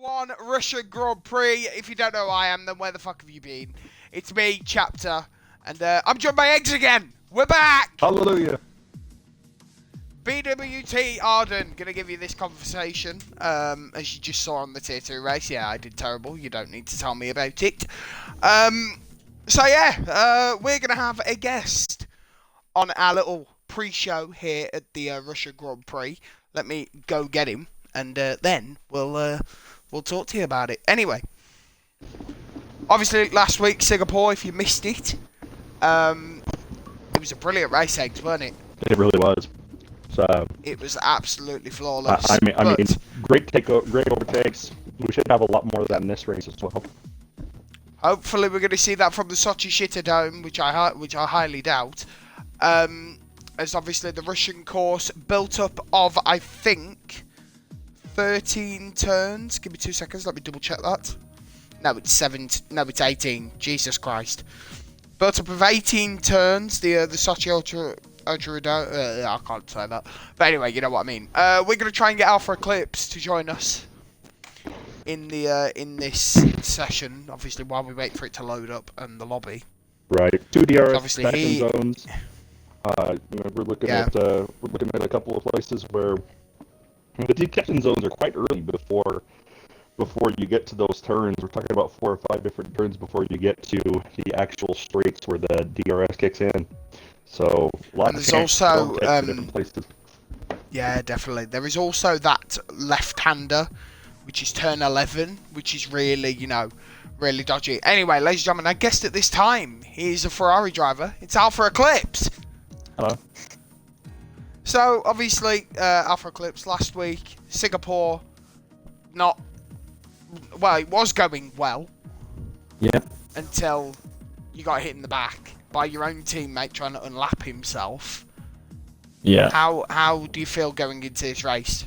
One Russia Grand Prix. If you don't know who I am, then where the fuck have you been? It's me, Chapter, and I'm joined by Eggs again. We're back. Hallelujah. BWT Arden, gonna give you this conversation. As you just saw on the Tier 2 race. Yeah, I did terrible. You don't need to tell me about it. We're gonna have a guest on our little pre-show here at the Russia Grand Prix. Let me go get him, and then we'll talk to you about it. Anyway, obviously last week Singapore, if you missed it, it was a brilliant race, Eggs, wasn't it? It really was. So, it was absolutely flawless. I mean, great overtakes. We should have a lot more of that in this race as well. Hopefully, we're going to see that from the Sochi Shitta Dome, which I highly doubt. As obviously the Russian course built up of, I think, 13 turns. Give me 2 seconds. Let me double check that. No, it's 7. No, it's 18. Jesus Christ. Built up of 18 turns. The Sochi Ultra I can't say that. But anyway, you know what I mean. We're going to try and get Alpha Eclipse to join us in this session. Obviously, while we wait for it to load up and the lobby. Right. 2 DRS obviously zones. We're looking at a couple of places where the detection zones are quite early before you get to those turns. We're talking about 4 or 5 different turns before you get to the actual straights where the DRS kicks in. So, and there's also different places. Yeah, definitely. There is also that left-hander, which is turn 11, which is really, really dodgy. Anyway, ladies and gentlemen, I guessed at this time, he's a Ferrari driver. It's Alpha Eclipse. Hello. So, obviously, Alpha Eclipse last week, Singapore, it was going well. Yeah. Until you got hit in the back by your own teammate trying to unlap himself. Yeah. How do you feel going into this race?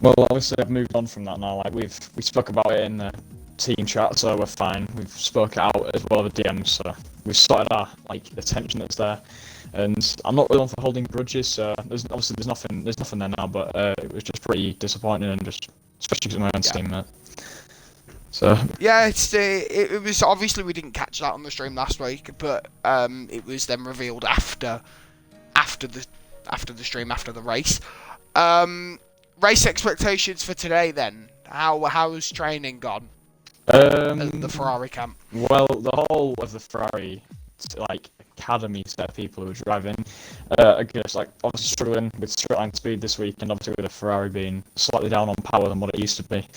Well, obviously I've moved on from that now. Like we spoke about it in the team chat, so we're fine. We've spoke it out as well as the DMs, so we've sorted our the tension that's there. And I'm not really one for holding grudges. So there's nothing there now. But it was just pretty disappointing, and just especially because of my own teammate. So yeah, it was obviously we didn't catch that on the stream last week, but it was then revealed after the stream, after the race. Race expectations for today then. How's training gone? At the Ferrari camp. Well, the whole of the Ferrari academy set of people who are driving, I guess obviously struggling with straight line speed this week, and obviously with the Ferrari being slightly down on power than what it used to be.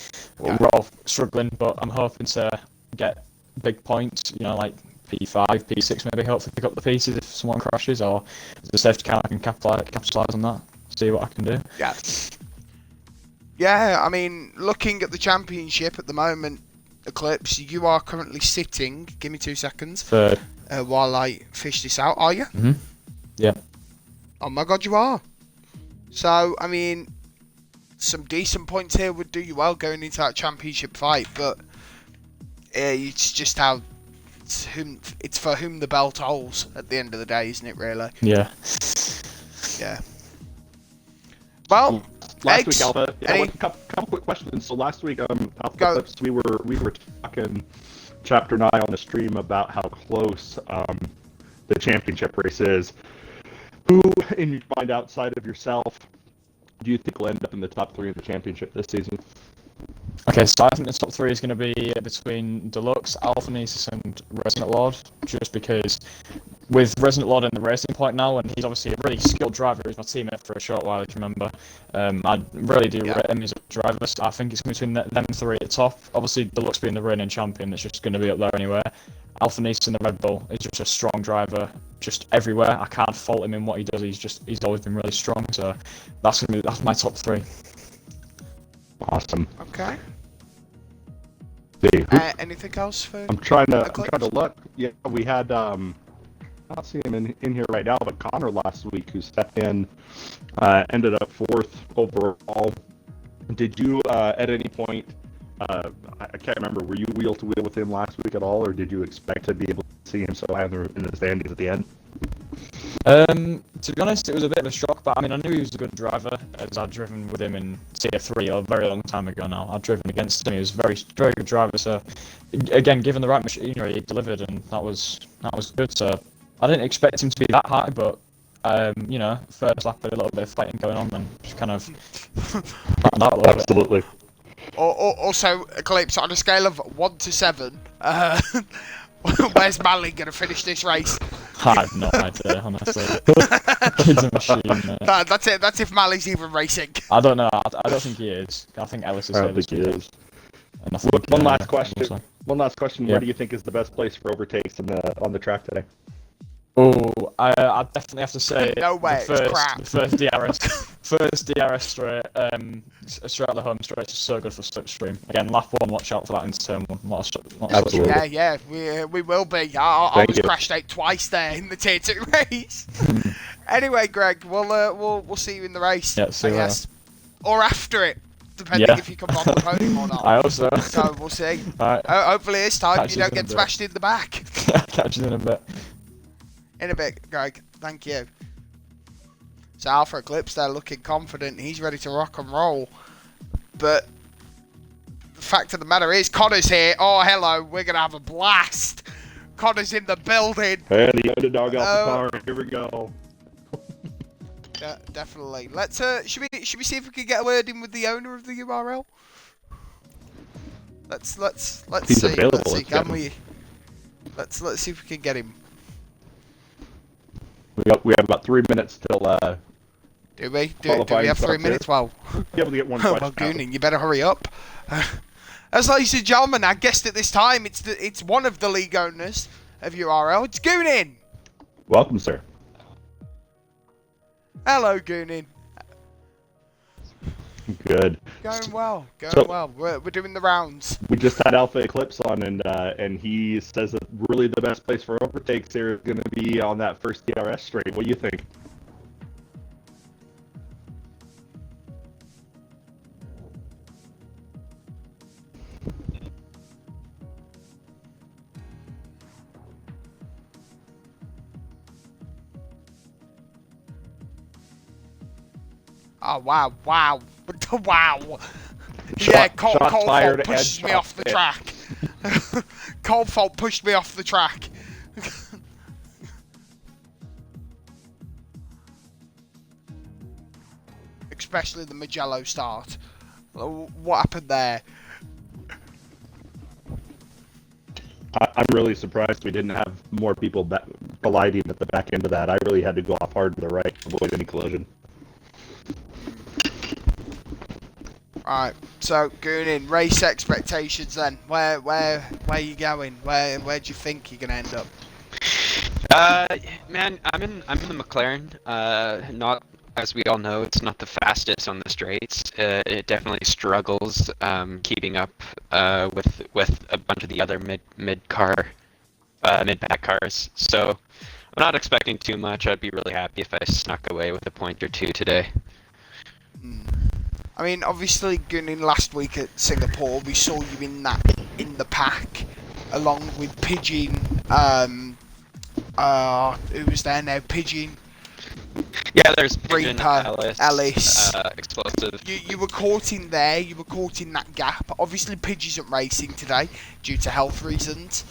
Yeah. We're all struggling, but I'm hoping to get big points, like P5, P6 maybe, hopefully pick up the pieces if someone crashes, or as a safety car I can capitalise on that, see what I can do. Yeah, I mean, looking at the championship at the moment, Eclipse, you are currently sitting, give me 2 seconds. Third. While I fish this out, are you? Mm-hmm. Yeah. Oh my god, you are. So, I mean, some decent points here would do you well going into that championship fight, but it's just how it's for whom the belt holds at the end of the day, isn't it, really? Yeah. Yeah. Well, last week, Alpha, a couple quick questions. So last week, Alpha Eclipse, we were talking Chapter 9 on the stream about how close the championship race is. Who, in your mind, outside of yourself, do you think will end up in the top 3 of the championship this season? Okay, so I think the top 3 is going to be between Deluxe, Alphanesis, and Resonant Lord, just because with Resonant Lord in the Racing Point now, and he's obviously a really skilled driver, he was my teammate for a short while, if you remember. I really do rate him as a driver, so I think it's between them 3 at the top. Obviously, Deluxe being the reigning champion, that's just going to be up there anyway. Alphanesis in the Red Bull is just a strong driver, just everywhere. I can't fault him in what he does, he's always been really strong, so that's my top 3. Awesome. Okay. Anything else for? I'm trying to look. Yeah, we had I don't see him in here right now, but Connor last week, who stepped in, ended up 4th overall. Did you at any point? I can't remember. Were you wheel to wheel with him last week at all, or did you expect to be able to see him so high in the standings at the end? To be honest, it was a bit of a shock, but I mean, I knew he was a good driver, as I'd driven with him in Tier 3 a very long time ago now. I'd driven against him, he was a very, very good driver, so again, given the right machinery, he delivered, and that was good, so I didn't expect him to be that high, but, you know, first lap, a little bit of fighting going on, and just kind of flattened out a little bit. Absolutely. Also, Eclipse, on a scale of 1 to 7, where's Mally going to finish this race? I have no idea, honestly. Kid's a machine, mate. That's it. That's if Mally's even racing. I don't know. I don't think he is. I think Ellis is I here don't this think he weekend. is. And I think, One last question. also- One last question. Yeah. Where do you think is the best place for overtakes on the track today? Oh, I definitely have to say No way, it's crap. the first DRS straight, straight out the home straight is so good for slipstream. Again, lap 1, watch out for that into turn 1. What a Absolutely. Yeah, we will be. I Thank was you. crashed out twice there in the Tier 2 race. Anyway, Greg, we'll see you in the race. Yeah, see I you guess, or after it, depending Yeah. if you come on the podium or not. I hope so. So we'll see. Right, Hopefully this time Catch you you don't in a get bit. smashed in the back. catch you in a bit. In a bit, Greg. Thank you. So Alpha Eclipse, they're looking confident. He's ready to rock and roll. But the fact of the matter is, Connor's here. Oh, hello. We're going to have a blast. Connor's in the building. Hey, the underdog off Oh. the car. Here we go. Definitely. Let's should we see if we can get a word in with the owner of the URL? Let's He's see. available, Let's see. let's get Can we? Let's see if we can get him. We have about 3 minutes till Do we? Do we Qualifying have 3 stuff here. minutes? Well, be able to get one well, question. out. Goonin, you better hurry up. As ladies and gentlemen, our guest at this time, it's one of the league owners of URL. It's Goonin. Welcome, sir. Hello, Goonin. Good. Going well. Going So- well. We're doing the rounds. We just had Alpha Eclipse on, and he says that really the best place for overtakes here is going to be on that first DRS straight. What do you think? Oh wow, wow, wow. Shot Cold fired Fault pushed and me off the shot track. Cold Fault pushed me off the track. Especially the Magello start. What happened there? I'm really surprised we didn't have more people colliding at the back end of that. I really had to go off hard to the right to avoid any collision. Right, so Goonin, race expectations then. Where are you going? Where do you think you're gonna end up? Man, I'm in the McLaren. Not, as we all know, it's not the fastest on the straights. It definitely struggles keeping up with a bunch of the other mid pack cars. So I'm not expecting too much. I'd be really happy if I snuck away with a point or two today. I mean, obviously, Goonin, last week at Singapore, we saw you in the pack, along with Pigeon. Who was there now? Pigeon. Yeah, there's Pigeon, Reaper, Ellis. Explosive. You were caught in there. You were caught in that gap. Obviously, Pidge isn't racing today due to health reasons.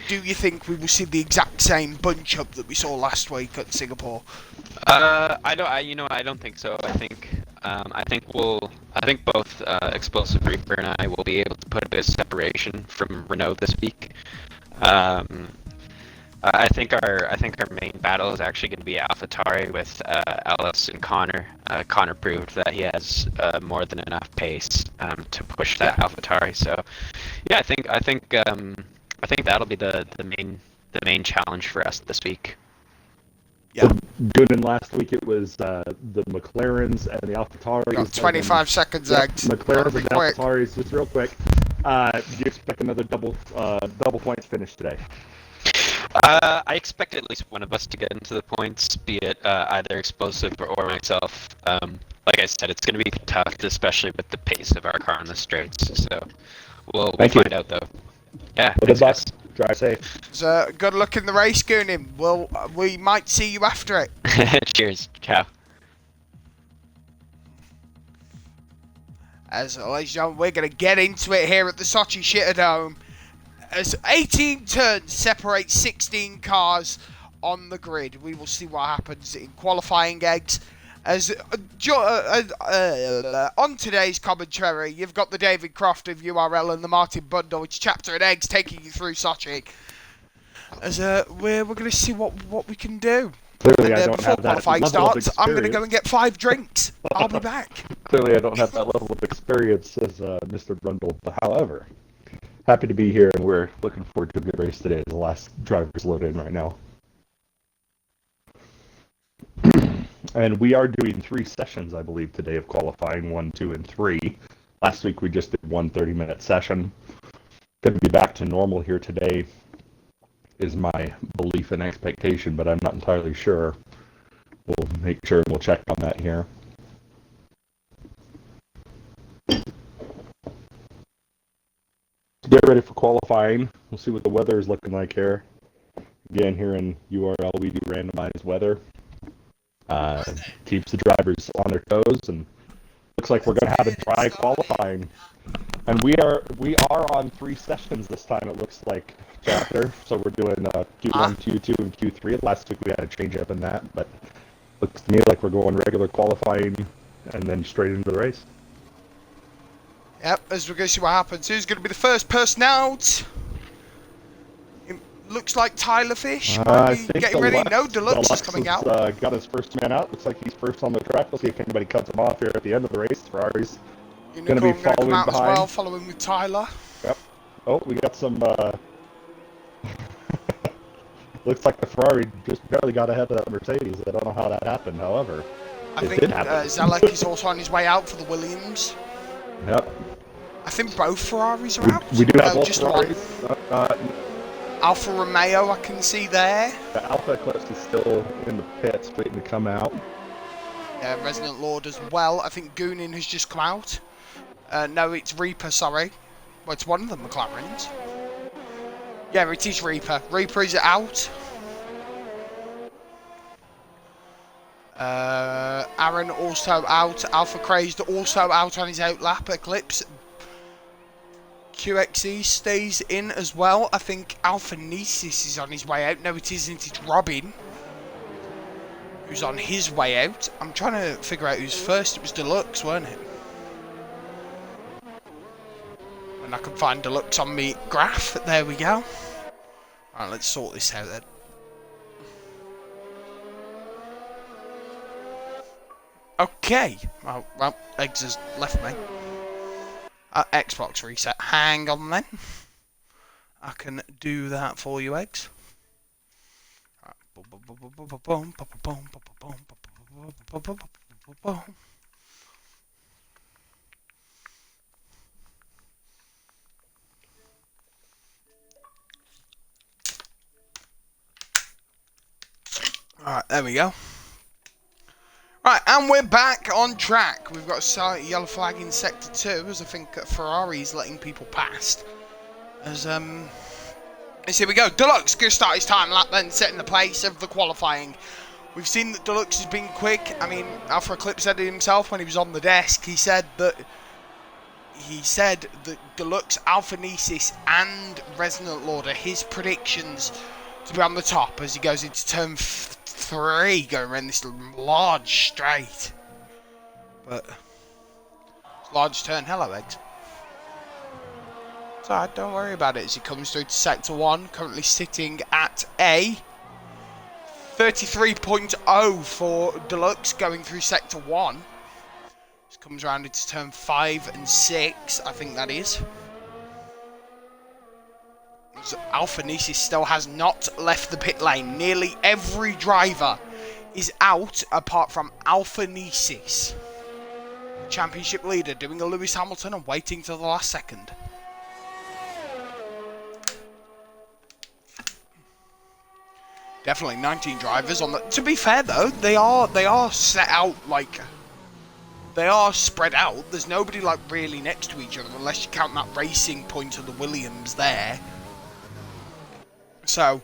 Do you think we will see the exact same bunch up that we saw last week at Singapore? I don't think so. I think both Explosive Reaper and I will be able to put a bit of separation from Renault this week. I think our main battle is actually going to be AlphaTauri with Ellis and Connor. Connor proved that he has more than enough pace to push that AlphaTauri. So, yeah, I think that'll be the main challenge for us this week. Yeah. Good, and last week it was the McLarens and the AlphaTauris. Got 25 seconds, Eggs. McLarens and Quick. AlphaTauris, just real quick. Do you expect another double points finish today? I expect at least one of us to get into the points, be it either Explosive or myself. Like I said, it's going to be tough, especially with the pace of our car on the straights. So we'll Thank you. find out, though. Yeah, Well, thanks, good luck. guys. Drive safe. So good luck in the race, Goonin. We might see you after it. Cheers. Ciao. As ladies and gentlemen, we're going to get into it here at the Sochi Shitterdome. As 18 turns separate 16 cars on the grid. We will see what happens in qualifying, eggs. As on today's commentary, you've got the David Croft of URL and the Martin Bundle, which chapter and eggs taking you through Sochi. As we're going to see what we can do. Clearly, And I don't before have that qualifying level of starts, I'm going to go and experience. get 5 drinks. I'll be back. Clearly, I don't have that level of experience as Mr. Brundle. However, happy to be here, and we're looking forward to a good race today. The last drivers load in right now. And we are doing 3 sessions, I believe, today of qualifying, 1, 2, and 3. Last week we just did one 30-minute session. Going to be back to normal here today is my belief and expectation, but I'm not entirely sure. We'll make sure we'll check on that here. Get ready for qualifying. We'll see what the weather is looking like here. Again, here in URL, we do randomized weather. Keeps the drivers on their toes, and looks like we're going to have a dry qualifying. And we are on 3 sessions this time, it looks like, chapter. So we're doing Q1, Q2, and Q3. Last week we had a change up in that, but looks to me like we're going regular qualifying and then straight into the race. Yep, as we're going to see what happens. Who's going to be the first person out? It looks like Tyler Fish might be getting ready. No, Deluxe is coming out. Got his first man out. Looks like he's first on the track. We'll see if anybody cuts him off here at the end of the race. Ferrari's going to be Unicorn following come out behind. as well, following with Tyler. Yep. Oh, we got some... looks like the Ferrari just barely got ahead of that Mercedes. I don't know how that happened, however. I it think did happen. Zalek is also on his way out for the Williams. Yep. I think both Ferraris are out. We do have both just Ferraris. one. Alfa Romeo I can see there. The Alpha Eclipse is still in the pits waiting to come out. Yeah, Resonant Lord as well. I think Goonin has just come out. No, it's Reaper, sorry. Well, it's one of the McLarens. Yeah, it is Reaper. Reaper is out. Aaron also out. Alpha Crazed also out on his outlap. Eclipse. QXE stays in as well. I think Alpha Nesis is on his way out. No, it isn't. It's Robin who's on his way out. I'm trying to figure out who's first. It was Deluxe, weren't it? And I can find Deluxe on me graph. There we go. Alright, let's sort this out then. Okay. Oh, well, Eggs has left me. Xbox reset. Hang on then. I can do that for you, Eggs. Alright, there we go. Right, and we're back on track. We've got a yellow flag in Sector 2, as I think Ferrari's letting people past. As, here we go. Deluxe going to start his time lap then, setting the pace of the qualifying. We've seen that Deluxe has been quick. I mean, Alpha Eclipse said it himself when he was on the desk. He said that Deluxe, Alpha Nesis, and Resonant Lord are his predictions to be on the top as he goes into turn 3, going around this large straight. But large turn. Hello, Eggs. It's alright, don't worry about it as he comes through to Sector 1, currently sitting at a 33.0 for Deluxe going through Sector 1. This comes around into turn 5 and 6, I think that is. So Alpha Nesis still has not left the pit lane. Nearly every driver is out apart from Alpha Nesis. Championship leader doing a Lewis Hamilton and waiting till the last second. Definitely 19 drivers on the... To be fair though, they are set out like... They are spread out. There's nobody like really next to each other unless you count that racing point of the Williams there. So,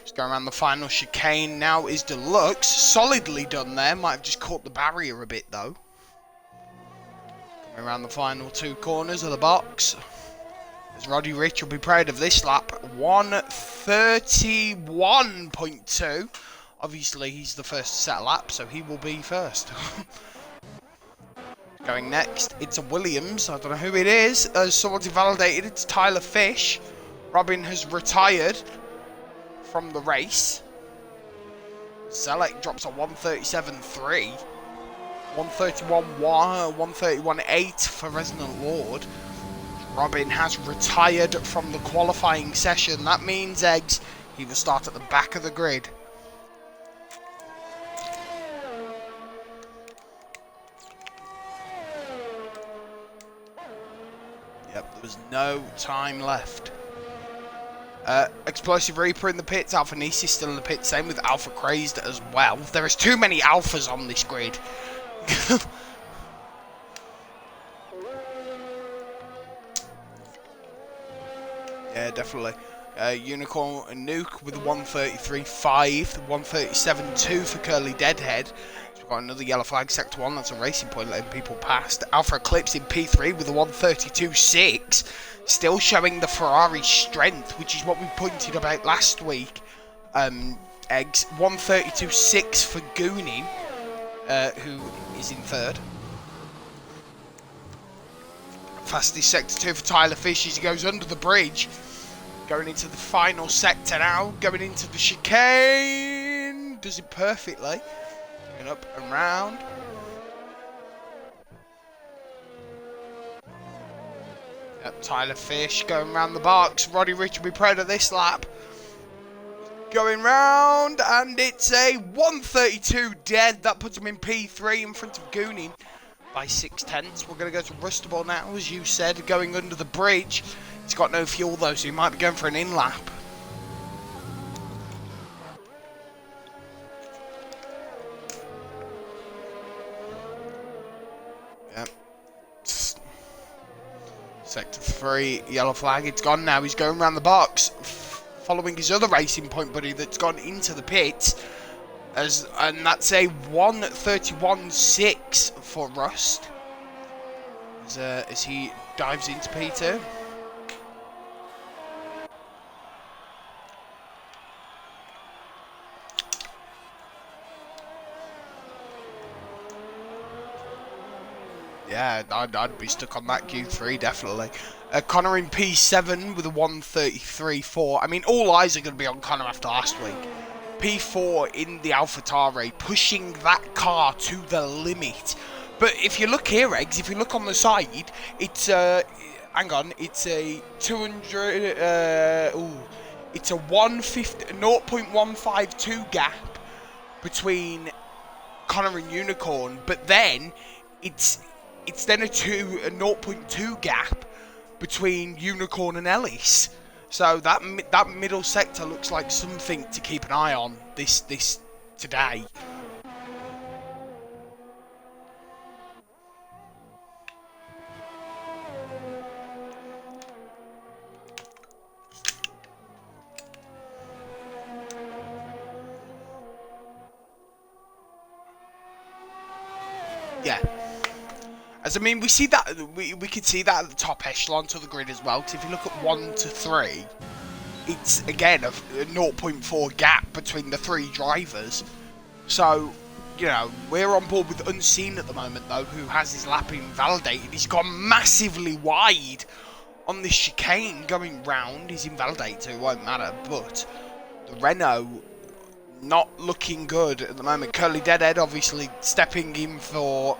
just going around the final chicane now is Deluxe. Solidly done there. Might have just caught the barrier a bit though. Coming around the final two corners of the box. As Roddy Rich will be proud of this lap. 1:31.2. Obviously, he's the first to set a lap, so he will be first. Going next, it's a Williams. I don't know who it is. Someone's invalidated. It's Tyler Fish. Robin has retired from the race. Zelek drops a 1:37.3. 1:31.1, 1:31.8 for Resonant Lord. Robin has retired from the qualifying session. That means, Eggs, he will start at the back of the grid. Yep, there was no time left. Explosive Reaper in the pits. Alpha Nisi still in the pits. Same with Alpha Crazed as well. There is too many alphas on this grid. Yeah, definitely. Unicorn and Nuke with a 1:33.5, 1:37.2 for Curly Deadhead. So we've got another yellow flag, sector 1. That's a racing point, letting people past. Alpha Eclipse in P3 with a 1:32.6. Still showing the Ferrari strength, which is what we pointed about last week. Eggs. 1:32.6 for Goonin, who is in third. Fastest sector 2 for Tyler Fish as he goes under the bridge. Going into the final sector now. Going into the chicane. Does it perfectly. Going up and round. Yep, Tyler Fish going round the box. Roddy Rich will be proud of this lap. Going round. And it's a 1:32 dead. That puts him in P3 in front of Goonin by 0.6. We're going to go to Rustable now, as you said, going under the bridge. He's got no fuel though, so he might be going for an in-lap. Yep. Sector 3, yellow flag. It's gone now. He's going around the box, following his other racing point buddy that's gone into the pits. And that's a 1:31.6 for Rust as he dives into P2. Yeah, I'd be stuck on that Q3 definitely. Connor in P7 with a 1:33.4. I mean, all eyes are going to be on Connor after last week. P4 in the AlphaTauri, pushing that car to the limit. But if you look here, Eggs, if you look on the side, it's hang on, it's a 200, it's a 0.152 gap between Connor and Unicorn, but then it's then a 0.2 gap between Unicorn and Ellis. So that middle sector looks like something to keep an eye on this today. Yeah. As I mean, we see that we could see that at the top echelon to the grid as well. Because if you look at 1 to 3, it's again a 0.4 gap between the three drivers. So, you know, we're on board with Unseen at the moment though, who has his lap invalidated. He's gone massively wide on this chicane going round. He's invalidated, so it won't matter. But the Renault not looking good at the moment. Curly Deadhead obviously stepping in for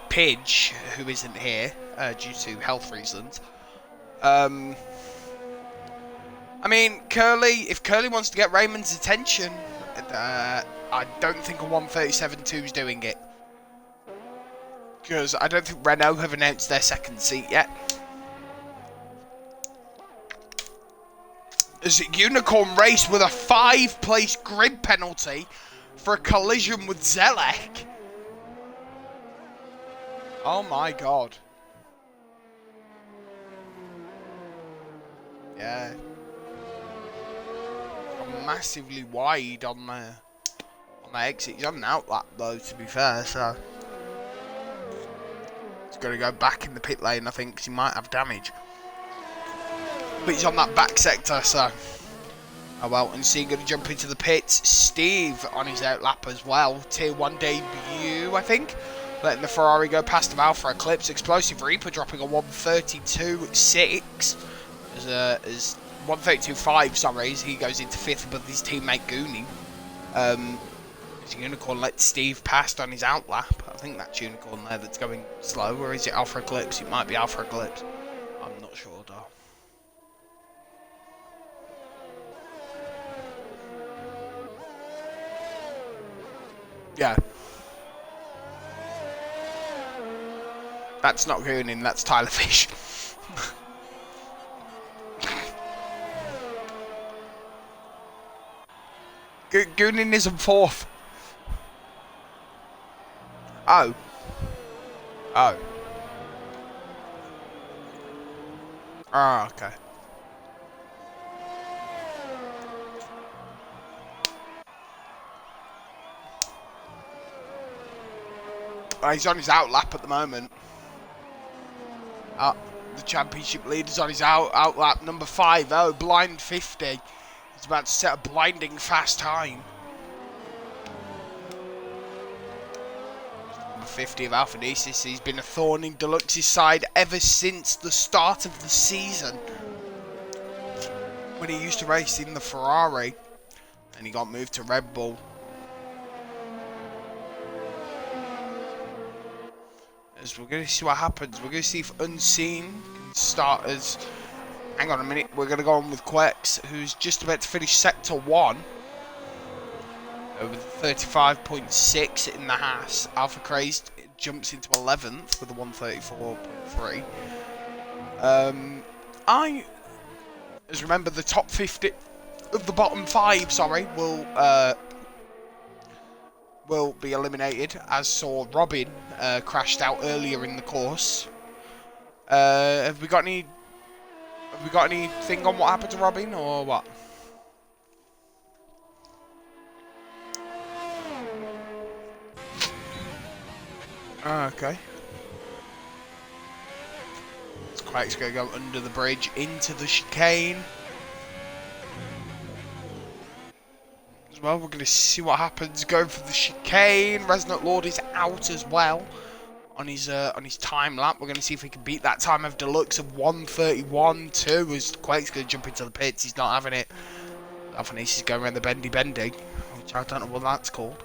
Pidge, who isn't here due to health reasons. I mean, if Curly wants to get Raymond's attention, I don't think a 1:37.2 is doing it. Because I don't think Renault have announced their second seat yet. As Unicorn race with a 5-place grid penalty for a collision with Zelek. Oh my god. Yeah. Massively wide on the exit. He's on an outlap though, to be fair, so he's got to go back in the pit lane, I think, because he might have damage. But he's on that back sector, so oh well. And Unseen going to jump into the pits. Steve on his outlap as well. Tier 1 debut, I think. Letting the Ferrari go past him out for Eclipse. Explosive Reaper dropping a 132.6 as 132.5, sorry, as he goes into 5th above his teammate Goonie. His Unicorn let Steve past on his outlap. I think that's Unicorn there that's going slow, or is it Alpha Eclipse? It might be Alpha Eclipse. I'm not sure though. Yeah. That's not Goonie, that's Tyler Fish. Goonin isn't 4th. Oh. Oh. Ah, okay. He's on his outlap at the moment. The championship leader's on his outlap, number 5. Oh, blind 50. He's about to set a blinding fast time. Number 50 of Alphanesis. He's been a thorn in Deluxe's side ever since the start of the season, when he used to race in the Ferrari and he got moved to Red Bull. As we're going to see what happens. We're going to see if Unseen can start as... Hang on a minute, we're going to go on with Quex, who's just about to finish Sector 1. With 35.6 in the Haas. Alpha Crazed jumps into 11th with a 134.3. As remember, the top 50 of the bottom 5, sorry, will be eliminated, as saw Robin crashed out earlier in the course. Have we got anything on what happened to Robin, or what? Okay. It's going to go under the bridge into the chicane. As well, we're going to see what happens. Go for the chicane. Resonant Lord is out as well on his time lap. We're going to see if he can beat that time of Deluxe of 1:31.2. As Quake's going to jump into the pits. He's not having it. Alphanesis is going around the bendy, which I don't know what that's called.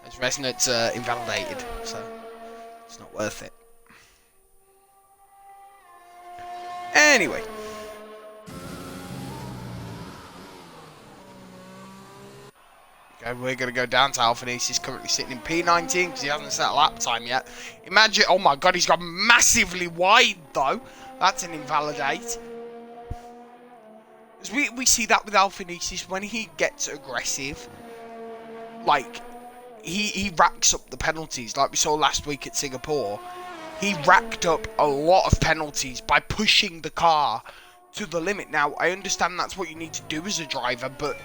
As Resonant's invalidated, so it's not worth it. Anyway. Okay, we're going to go down to Alphanesis. He's currently sitting in P19 because he hasn't set a lap time yet. Imagine, oh my god, he's got massively wide though. That's an invalidate. As we see that with Alphanesis, when he gets aggressive, like, he racks up the penalties. Like we saw last week at Singapore, he racked up a lot of penalties by pushing the car to the limit. Now, I understand that's what you need to do as a driver, but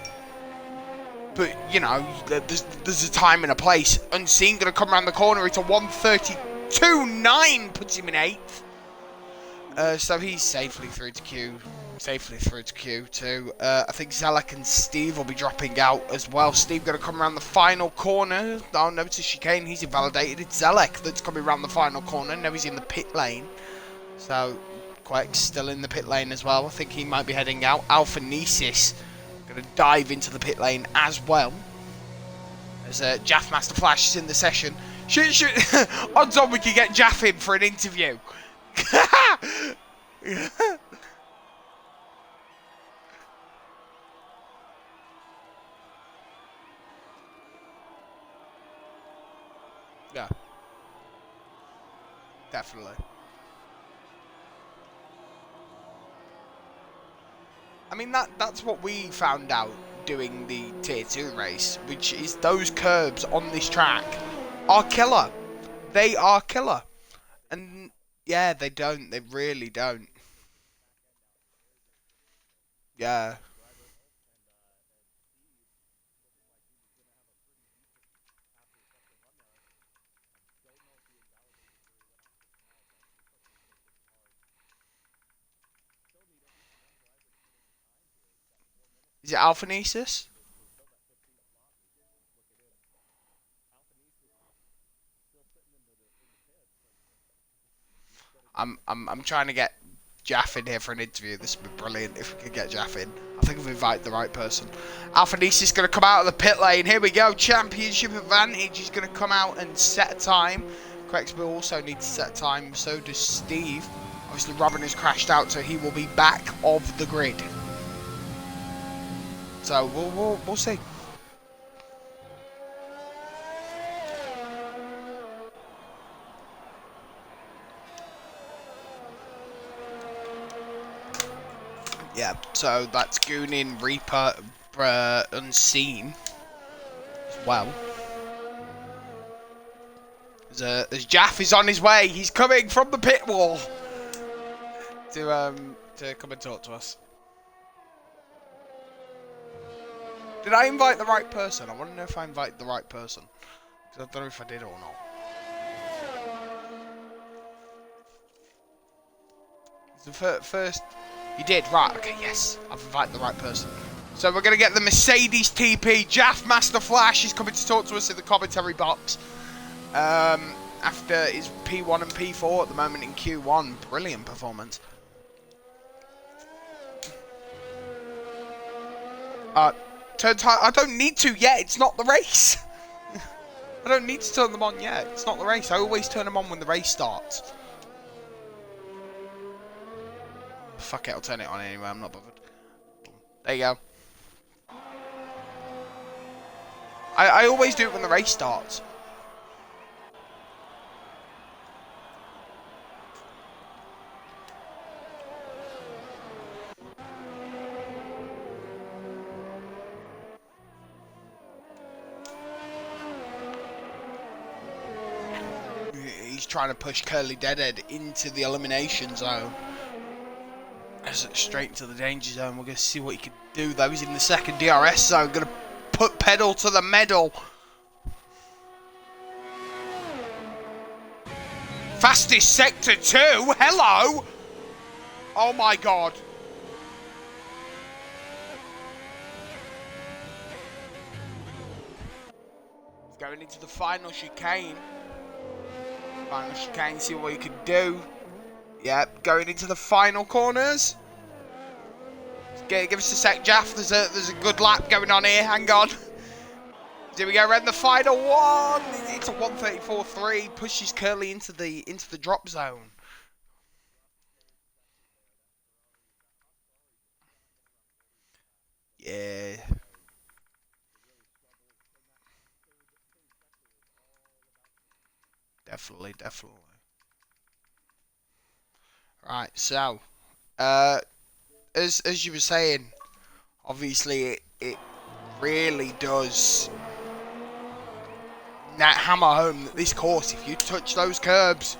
you know, there's a time and a place. Unseen going to come around the corner. It's a 1:32.9, puts him in 8th. So he's safely through to Q2. I think Zelek and Steve will be dropping out as well. Steve going to come around the final corner. Oh no, it's a chicane. He's invalidated. It's Zelek that's coming around the final corner. Now he's in the pit lane. So Quake's still in the pit lane as well. I think he might be heading out. Alphanesis going to dive into the pit lane as well. As Jaff Master Flash is in the session. Odds on we can get Jaff in for an interview. Yeah, definitely. I mean, that's what we found out doing the Tier 2 race, which is those curbs on this track are killer. They are killer. And yeah, they really don't. Yeah. Is it Alphanesis? I'm trying to get Jaff in here for an interview. This would be brilliant if we could get Jaff in. I think we've invited the right person. Alphanesis going to come out of the pit lane. Here we go. Championship advantage. He's going to come out and set a time. Crexbill also needs to set a time. So does Steve. Obviously, Robin has crashed out, so he will be back off the grid. So we'll see. Yeah, so that's Goonin, Reaper, Unseen as well. As Jaff is on his way, he's coming from the pit wall to come and talk to us. Did I invite the right person? I want to know if I invited the right person. Because I don't know if I did or not. The first... You did, right, okay, yes. I've invited the right person. So we're going to get the Mercedes TP. Jaff Master Flash is coming to talk to us in the commentary box. After his P1 and P4 at the moment in Q1. Brilliant performance. I don't need to yet. It's not the race. I don't need to turn them on yet. It's not the race. I always turn them on when the race starts. Fuck it, I'll turn it on anyway. I'm not bothered. There you go. I always do it when the race starts. He's trying to push Curly Deadhead into the elimination zone. Straight into the danger zone. We're going to see what he can do though. He's in the second DRS zone. Going to put pedal to the metal. Fastest sector 2. Hello. Oh my god. He's going into the final chicane. Final chicane. See what he can do. Yep, going into the final corners. Give us a sec, Jaff. There's a good lap going on here. Hang on. Here we go. We're in the final one. It's a 1:34.3. Pushes Curly into the drop zone. Yeah. Definitely. Right. So, as you were saying, obviously it really does hammer home that this course, if you touch those curbs,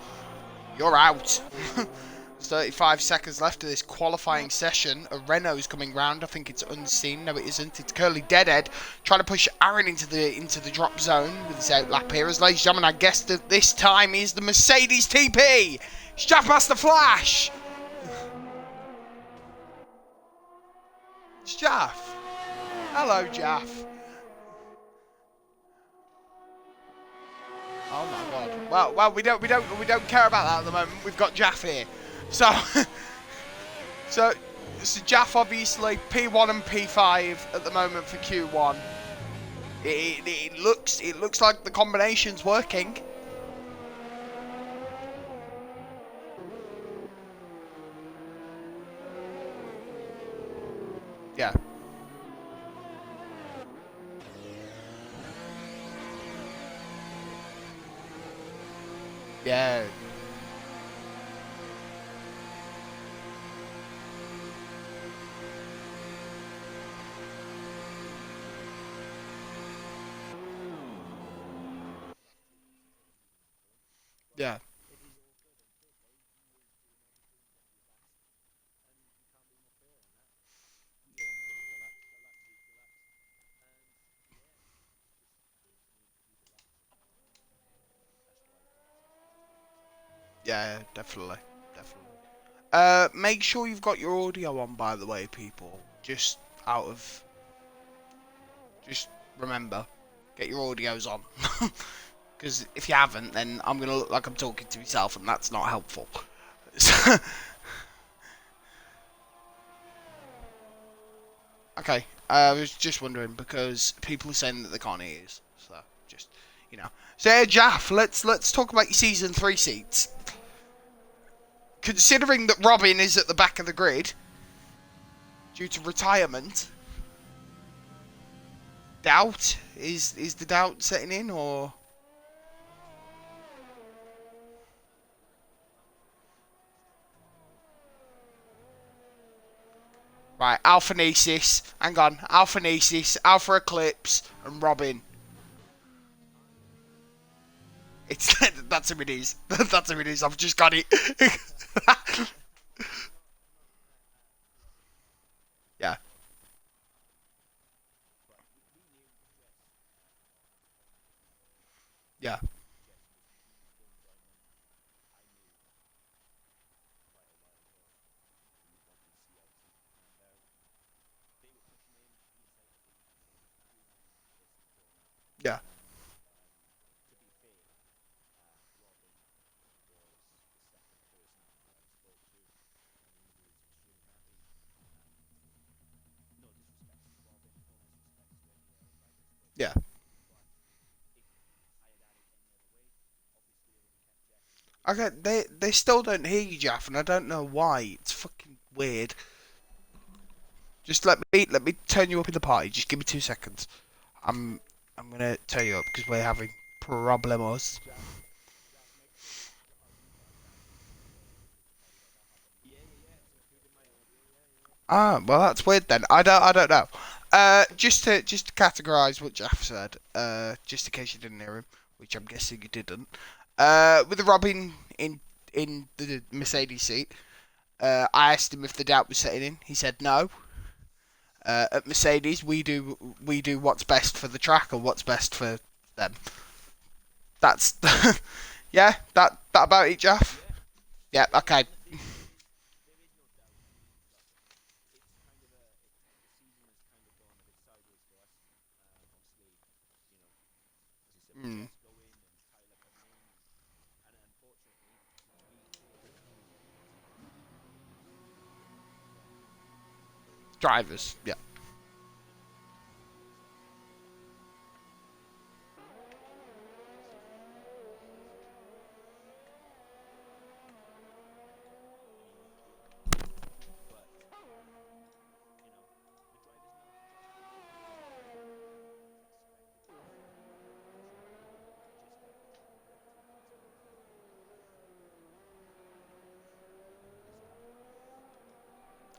you're out. There's 35 seconds left of this qualifying session. A Renault's coming round. I think it's Unseen. No, it isn't. It's Curly Deadhead trying to push Aaron into the drop zone with his outlap here. As ladies and gentlemen, I guess that this time is the Mercedes TP. It's Jaff Master Flash. It's Jaff. Hello, Jaff. Oh my god. Well, we don't care about that at the moment. We've got Jaff here. So so Jaff obviously P1 and P5 at the moment for Q1. It looks like the combination's working. Yeah. Yeah. Yeah. Yeah, definitely. Make sure you've got your audio on, by the way, people. Just remember, get your audios on. Because if you haven't, then I'm going to look like I'm talking to myself, and that's not helpful. Okay, I was just wondering, because people are saying that they can't hear us. So, just, you know. So, Jaff, let's talk about your Season 3 seats. Considering that Robin is at the back of the grid, due to retirement, doubt? Is the doubt setting in, or...? Right, Alphanesis, hang on, Alphanesis, Alpha Eclipse, and Robin. That's who it is. That's who it is, I've just got it. Yeah. Yeah. Yeah. Yeah. Okay, they still don't hear you, Jaff, and I don't know why. It's fucking weird. Just let me turn you up in the party. Just give me 2 seconds. I'm gonna turn you up because we're having problemos. Ah, well that's weird then. I don't know. Just to categorise what Jaff said. Just in case you didn't hear him, which I'm guessing you didn't. With the Robin in the Mercedes seat, I asked him if the doubt was setting in. He said no. At Mercedes, we do what's best for the track or what's best for them. That's yeah. That about it, Jaff. Yeah. Okay. Mm. Drivers. Yeah.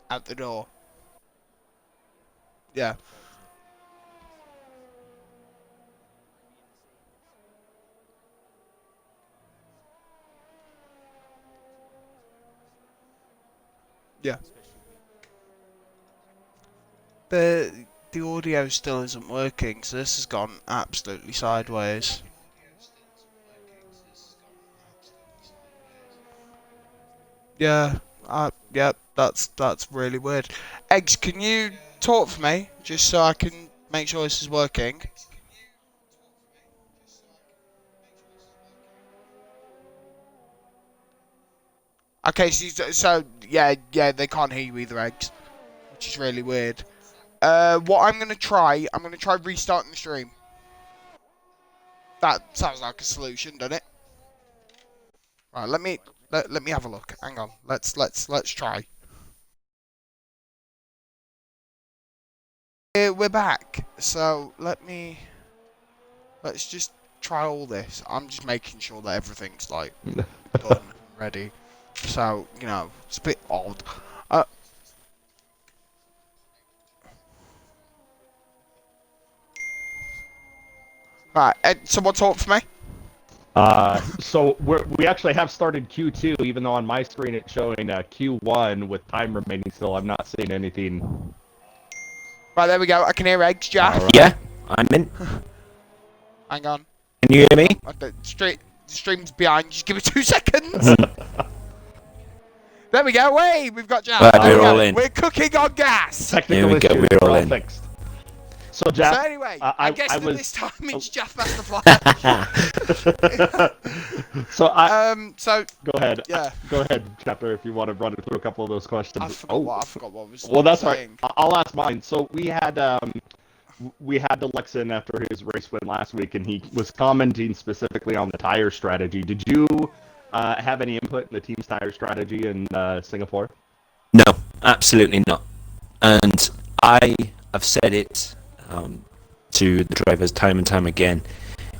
Out the door. Yeah. Yeah. The audio still isn't working, so this has gone absolutely sideways. Yeah. Yeah. That's really weird. Eggs, can you talk for me just so I can make sure this is working? Okay, so yeah, they can't hear you either, Eggs, which is really weird. What I'm gonna try restarting the stream. That sounds like a solution, doesn't it? Right, let me have a look. Hang on, let's try. We're back. So let's just try all this. I'm just making sure that everything's like done and ready. So you know, it's a bit odd. Right, someone talk for me. So we actually have started Q2, even though on my screen it's showing Q1 with time remaining still. I'm not seeing anything. Right, there we go. I can hear Eggs, Jack. Right. Yeah, I'm in. Hang on. Can you hear me? Straight. stream's behind. Just give me 2 seconds. There we go. Wait, we've got Jaff. Right, There we we're go. all in. We're cooking on gas. Technical Here we go, issues, we're all in. fixed. So, Jack, So anyway, I guess that was. this time it's Jaff Master Flash. So So go ahead. yeah. Go ahead, Chapter, if you want to run through a couple of those questions. I forgot what I was Well, that's right. saying. I'll ask mine. So we had Deluxe in after his race win last week, and he was commenting specifically on the tire strategy. Did you have any input in the team's tire strategy in Singapore? No, absolutely not. And I have said it to the drivers time and time again.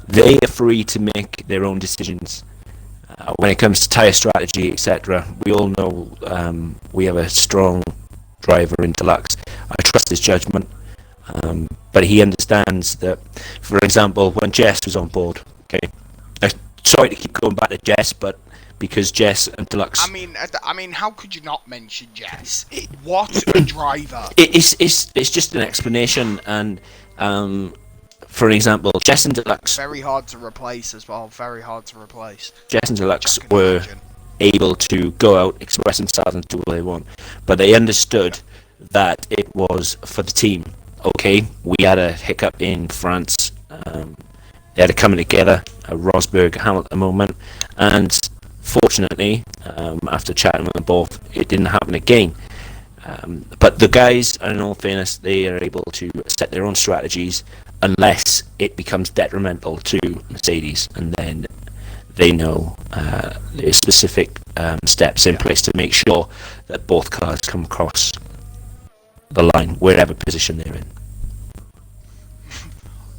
They are free to make their own decisions. When it comes to tyre strategy, etc., we all know we have a strong driver in Deluxe. I trust his judgment, but he understands that, for example, when Jess was on board, okay, sorry to keep going back to Jess, but because Jess and Deluxe... I mean, how could you not mention Jess? What a driver! It's just an explanation, and for example, Jess and Deluxe... Very hard to replace as well. Very hard to replace. Jess and Deluxe I can were imagine. able to go out, express themselves and do what they want, but they understood that it was for the team. Okay, we had a hiccup in France. They had a coming together, a Rosberg Hamilton moment, and fortunately, after chatting with them both, it didn't happen again. But the guys, in all fairness, they are able to set their own strategies unless it becomes detrimental to Mercedes, and then they know the specific steps in place to make sure that both cars come across the line, wherever position they're in.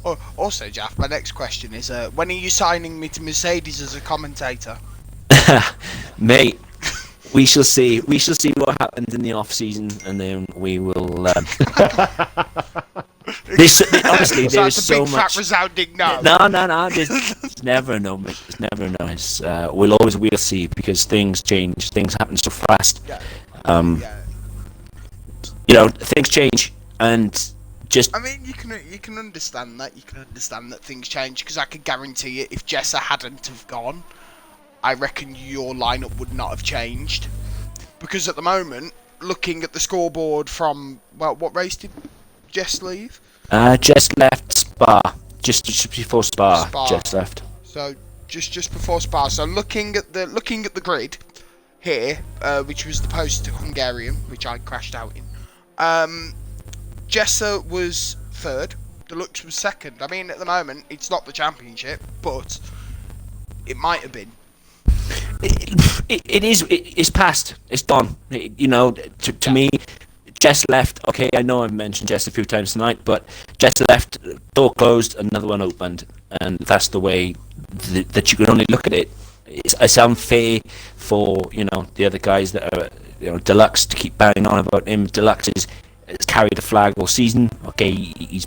Oh, also, Jaff, my next question is, when are you signing me to Mercedes as a commentator? Mate, we shall see. We shall see what happens in the off season, and then we will. Honestly, So there's that's a so big, much. fat, resounding no. No. There's never a no, mate. There's never a no. It's, we'll see, because things change. Things happen so fast. Yeah. Yeah. Things change, and just. I mean, you can understand that. You can understand that things change, because I can guarantee you, if Jessa hadn't have gone, I reckon your lineup would not have changed. Because at the moment, looking at the scoreboard from, well, what race did Jess leave? Just left Spa. Just before Spa. Just left. So just before Spa. So looking at the grid here, which was the post-Hungarian, which I crashed out in. Jessa was third. Deluxe was second. I mean, at the moment, it's not the championship, but it might have been. It's past. It's done. To me, Jess left. Okay, I know I've mentioned Jess a few times tonight, but Jess left, door closed, another one opened, and that's the way that you can only look at it. It's unfair for the other guys that are Deluxe to keep banging on about him. Deluxe has carried the flag all season. Okay, he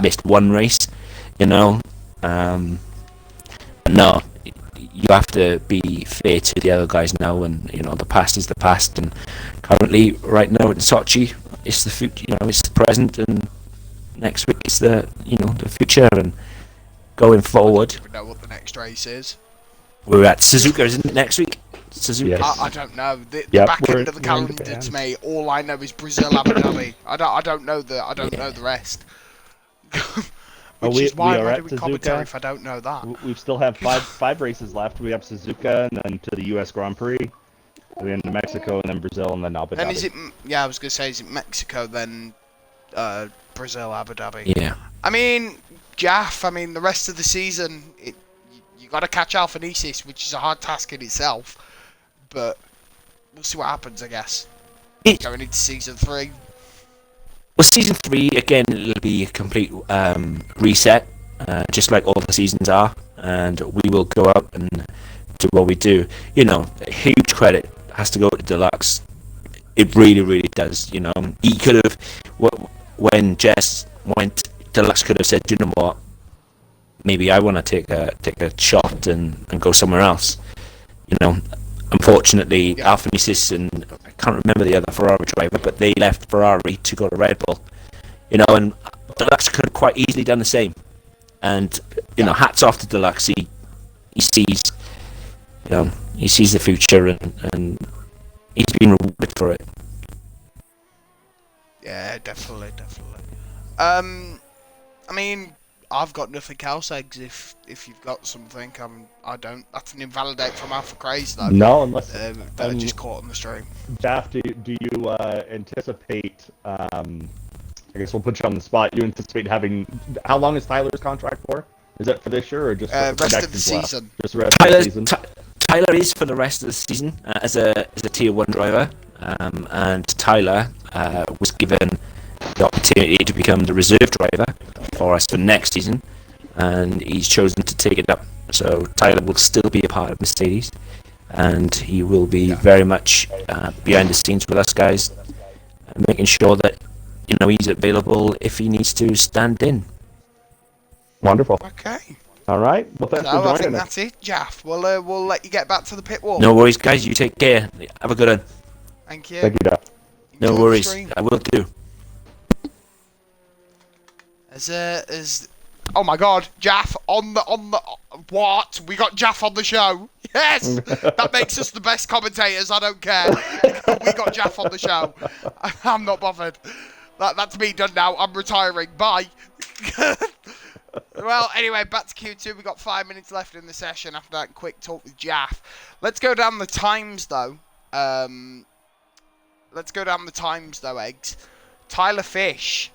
missed one race, No, you have to be fair to the other guys now, and the past is the past. And currently, right now in Sochi, it's the future. It's the present, and next week it's the the future. And going forward, I don't even know what the next race is. we're at Suzuka, isn't it? Next week, Suzuka. Yes. I don't know. The Yep, back we're- end of the we're in calendar Japan. to me, all I know is Brazil, Abu Dhabi. I don't know the rest. Which we is why are am I at doing commentary Suzuka. if I don't know that? We still have five races left. We have Suzuka, and then to the U.S. Grand Prix, and then to Mexico, and then Brazil, and then Abu Dhabi. Then is it? Yeah, I was gonna say, is it Mexico then Brazil, Abu Dhabi? Yeah. I mean, Jaff. I mean, the rest of the season, you got to catch Alpha Nesis, which is a hard task in itself. But we'll see what happens, I guess. Going into season 3. Well, season 3 again, it'll be a complete reset, just like all the seasons are, and we will go out and do what we do. Huge credit has to go to Deluxe. It really, really does. He could have, when Jess went, Deluxe could have said, "You know what? Maybe I want to take a shot and go somewhere else." Unfortunately, Alfa Nesis and I can't remember the other Ferrari driver, but they left Ferrari to go to Red Bull. And Deluxe could have quite easily done the same. And hats off to Deluxe. He sees You know, he sees the future, and he's been rewarded for it. Yeah, definitely. I mean, I've got nothing else, Eggs. If you've got something, I don't. That's an invalidate from Alpha Craze though. No, unless that I just caught on the stream. Jaff, do you anticipate? I guess we'll put you on the spot. You anticipate having how long is Tyler's contract for? Is that for this year or just for rest of the as well? season? Just the rest of the season. Tyler is for the rest of the season as a tier 1 driver, and Tyler was given the opportunity to become the reserve driver for us for next season, and he's chosen to take it up. So Tyler will still be a part of Mercedes, and he will be very much behind the scenes with us guys, making sure that he's available if he needs to stand in. Wonderful. Okay. All right. Well, thanks for I joining think us. that's it, Jaff. We'll let you get back to the pit wall. No worries, guys. You take care. Have a good one. Thank you. Thank you, Jaff. No Enjoy the worries. stream. I will do. Oh my God, Jaff on the what? We got Jaff on the show. Yes, that makes us the best commentators. I don't care. We got Jaff on the show. I'm not bothered. That's me done now. I'm retiring. Bye. Well, anyway, back to Q2. We got 5 minutes left in the session after that quick talk with Jaff. Let's go down the times though. Eggs. Tyler Fish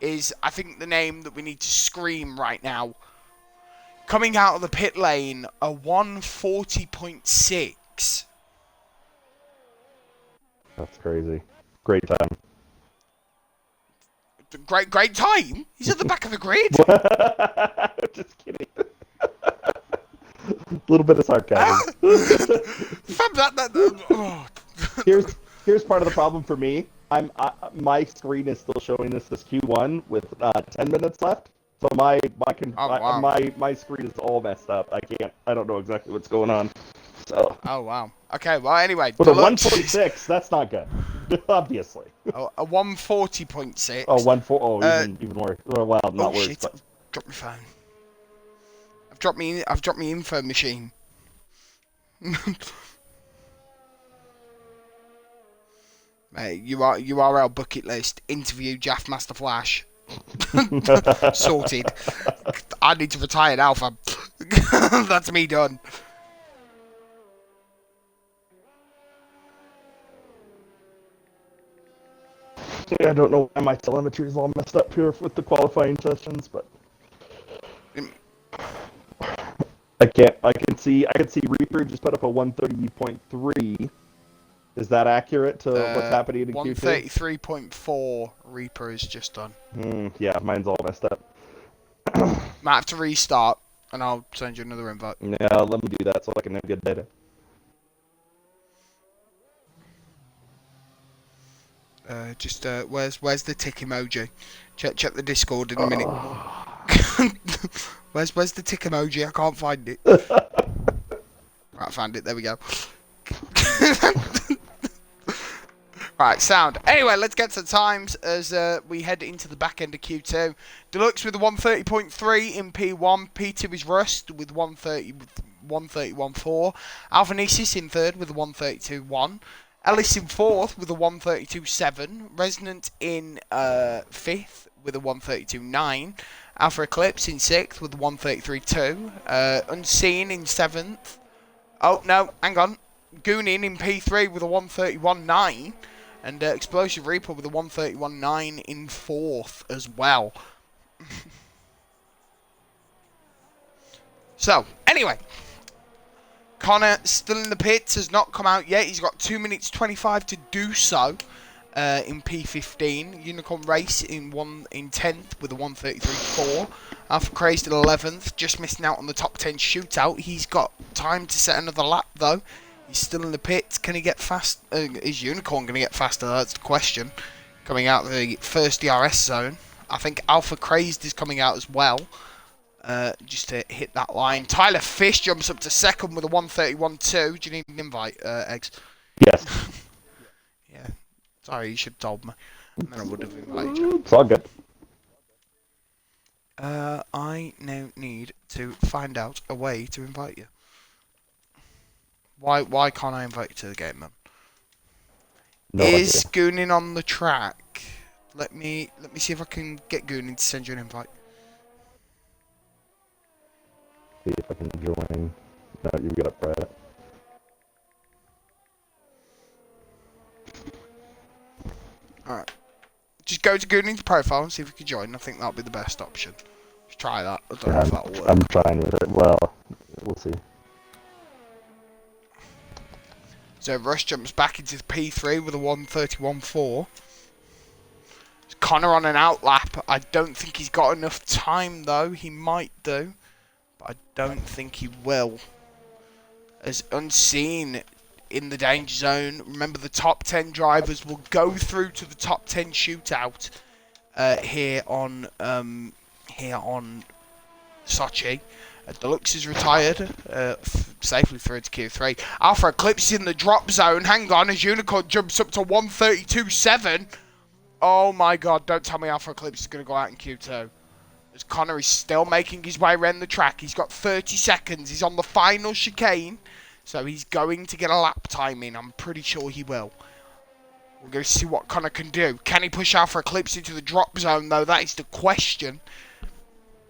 is, I think, the name that we need to scream right now. Coming out of the pit lane, a 1:40.6. That's crazy. Great time. Great time. He's at the back of the grid. Just kidding. A little bit of sarcasm. Here's part of the problem for me. My screen is still showing us this Q1 with 10 minutes left. So my screen is all messed up. I don't know exactly what's going on. So. Oh wow. Okay. Well, anyway. But a 146, that's not good. Obviously. Oh, a 1:40.6. Oh, even worse. Well, not worse. Shit. But... Drop my phone. I've dropped my info machine. Mate, URL bucket list. Interview Jaff Master Flash. Sorted. I need to retire now, fam. That's me done. Yeah, I don't know why my telemetry is all messed up here with the qualifying sessions, but I can see Reaper just put up a 130.3. Is that accurate to what's happening in Q2? 133.4 Reaper is just done. Yeah, mine's all messed up. Might have to restart, and I'll send you another invite. Yeah, let me do that so I can have good data. Where's the tick emoji? Check the Discord in a minute. Where's the tick emoji? I can't find it. Right, I found it. There we go. Right, sound. Anyway, let's get to the times as we head into the back end of Q2. Deluxe with a 130.3 in P1. P2 is Rust with 131.4. Alphanesis in third with a 132.1. Ellis in fourth with a 132.7. Resonant in fifth with a 132.9. Alpha Eclipse in sixth with a 133.2. Unseen in seventh. Oh, no, hang on. Goonin in P3 with a 131.9. And Explosive Reaper with a 131.9 in fourth as well. So, anyway. Connor still in the pits, has not come out yet. He's got 2 minutes 25 to do so in P15. Unicorn Race in 10th with a 133.4. Alpha Crazed in 11th, just missing out on the top 10 shootout. He's got time to set another lap though. He's still in the pits. Can he get fast? Is Unicorn going to get faster? That's the question. Coming out of the first DRS zone. I think Alpha Crazed is coming out as well. Just to hit that line. Tyler Fish jumps up to second with a 131.2. Do you need an invite, Eggs? Yes. Yeah. Sorry, you should have told me. And then I would have invited you. It's all good. I now need to find out a way to invite you. Why can't I invite you to the game, man? No Is idea. Goonin on the track? Let me see if I can get Goonin to send you an invite. See if I can join. No, you've got it, Brett. Alright. Just go to Goonin's profile and see if you can join. I think that'll be the best option. Just try that. I don't know if that'll work. I'm trying with it. Well, we'll see. So Rush jumps back into the P3 with a 1:31.4. Connor on an outlap. I don't think he's got enough time though. He might do, but I don't think he will. As Unseen in the danger zone. Remember, the top 10 drivers will go through to the top 10 shootout here on Sochi. Deluxe is retired, safely through to Q3. Alpha Eclipse in the drop zone. Hang on, as Unicorn jumps up to 1:32.7. Oh my god, don't tell me Alpha Eclipse is going to go out in Q2. As Connor is still making his way around the track. He's got 30 seconds. He's on the final chicane. So he's going to get a lap time in. I'm pretty sure he will. We're going to see what Connor can do. Can he push Alpha Eclipse into the drop zone, though? That is the question.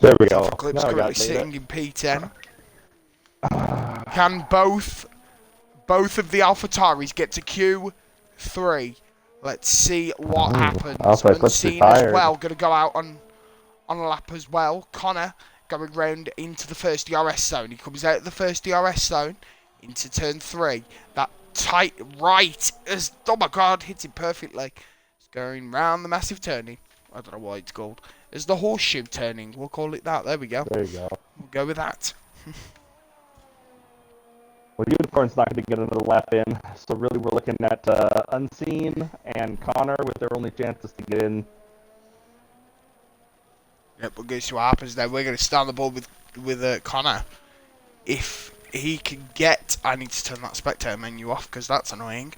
There we go. Alpha Eclipse Now I currently got sitting in P10. Can both of the AlphaTaris get to Q3? Let's see what happens. Alpha Eclipse Unseen retired. as well. Going to go out on a lap as well. Connor going round into the first DRS zone. He comes out of the first DRS zone into turn 3. That tight right as, oh my god, hits it perfectly. It's going round the massive turning. I don't know what it's called. It's the horseshoe turning. We'll call it that. There we go. There you go. We'll go with that. Well, Unicorn's not going to get another lap in, so really we're looking at Unseen and Connor with their only chances to get in. Yep, we're going to see what happens there. We're going to start on the board with Connor. If he can get... I need to turn that spectator menu off because that's annoying.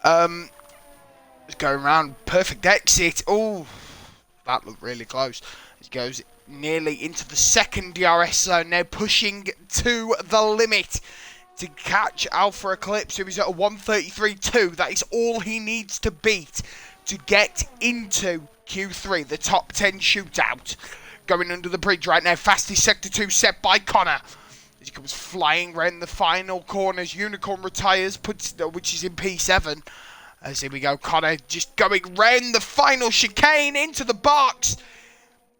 It's going around. Perfect exit. Oh, that looked really close. It goes nearly into the second DRS zone now, pushing to the limit to catch Alpha Eclipse, who is at a 1:33.2. That is all he needs to beat to get into Q3, the top 10 shootout. Going under the bridge right now. Fastest Sector 2 set by Connor. As he comes flying around the final corners. Unicorn retires, which is in P7. As here we go, Connor just going round the final chicane into the box.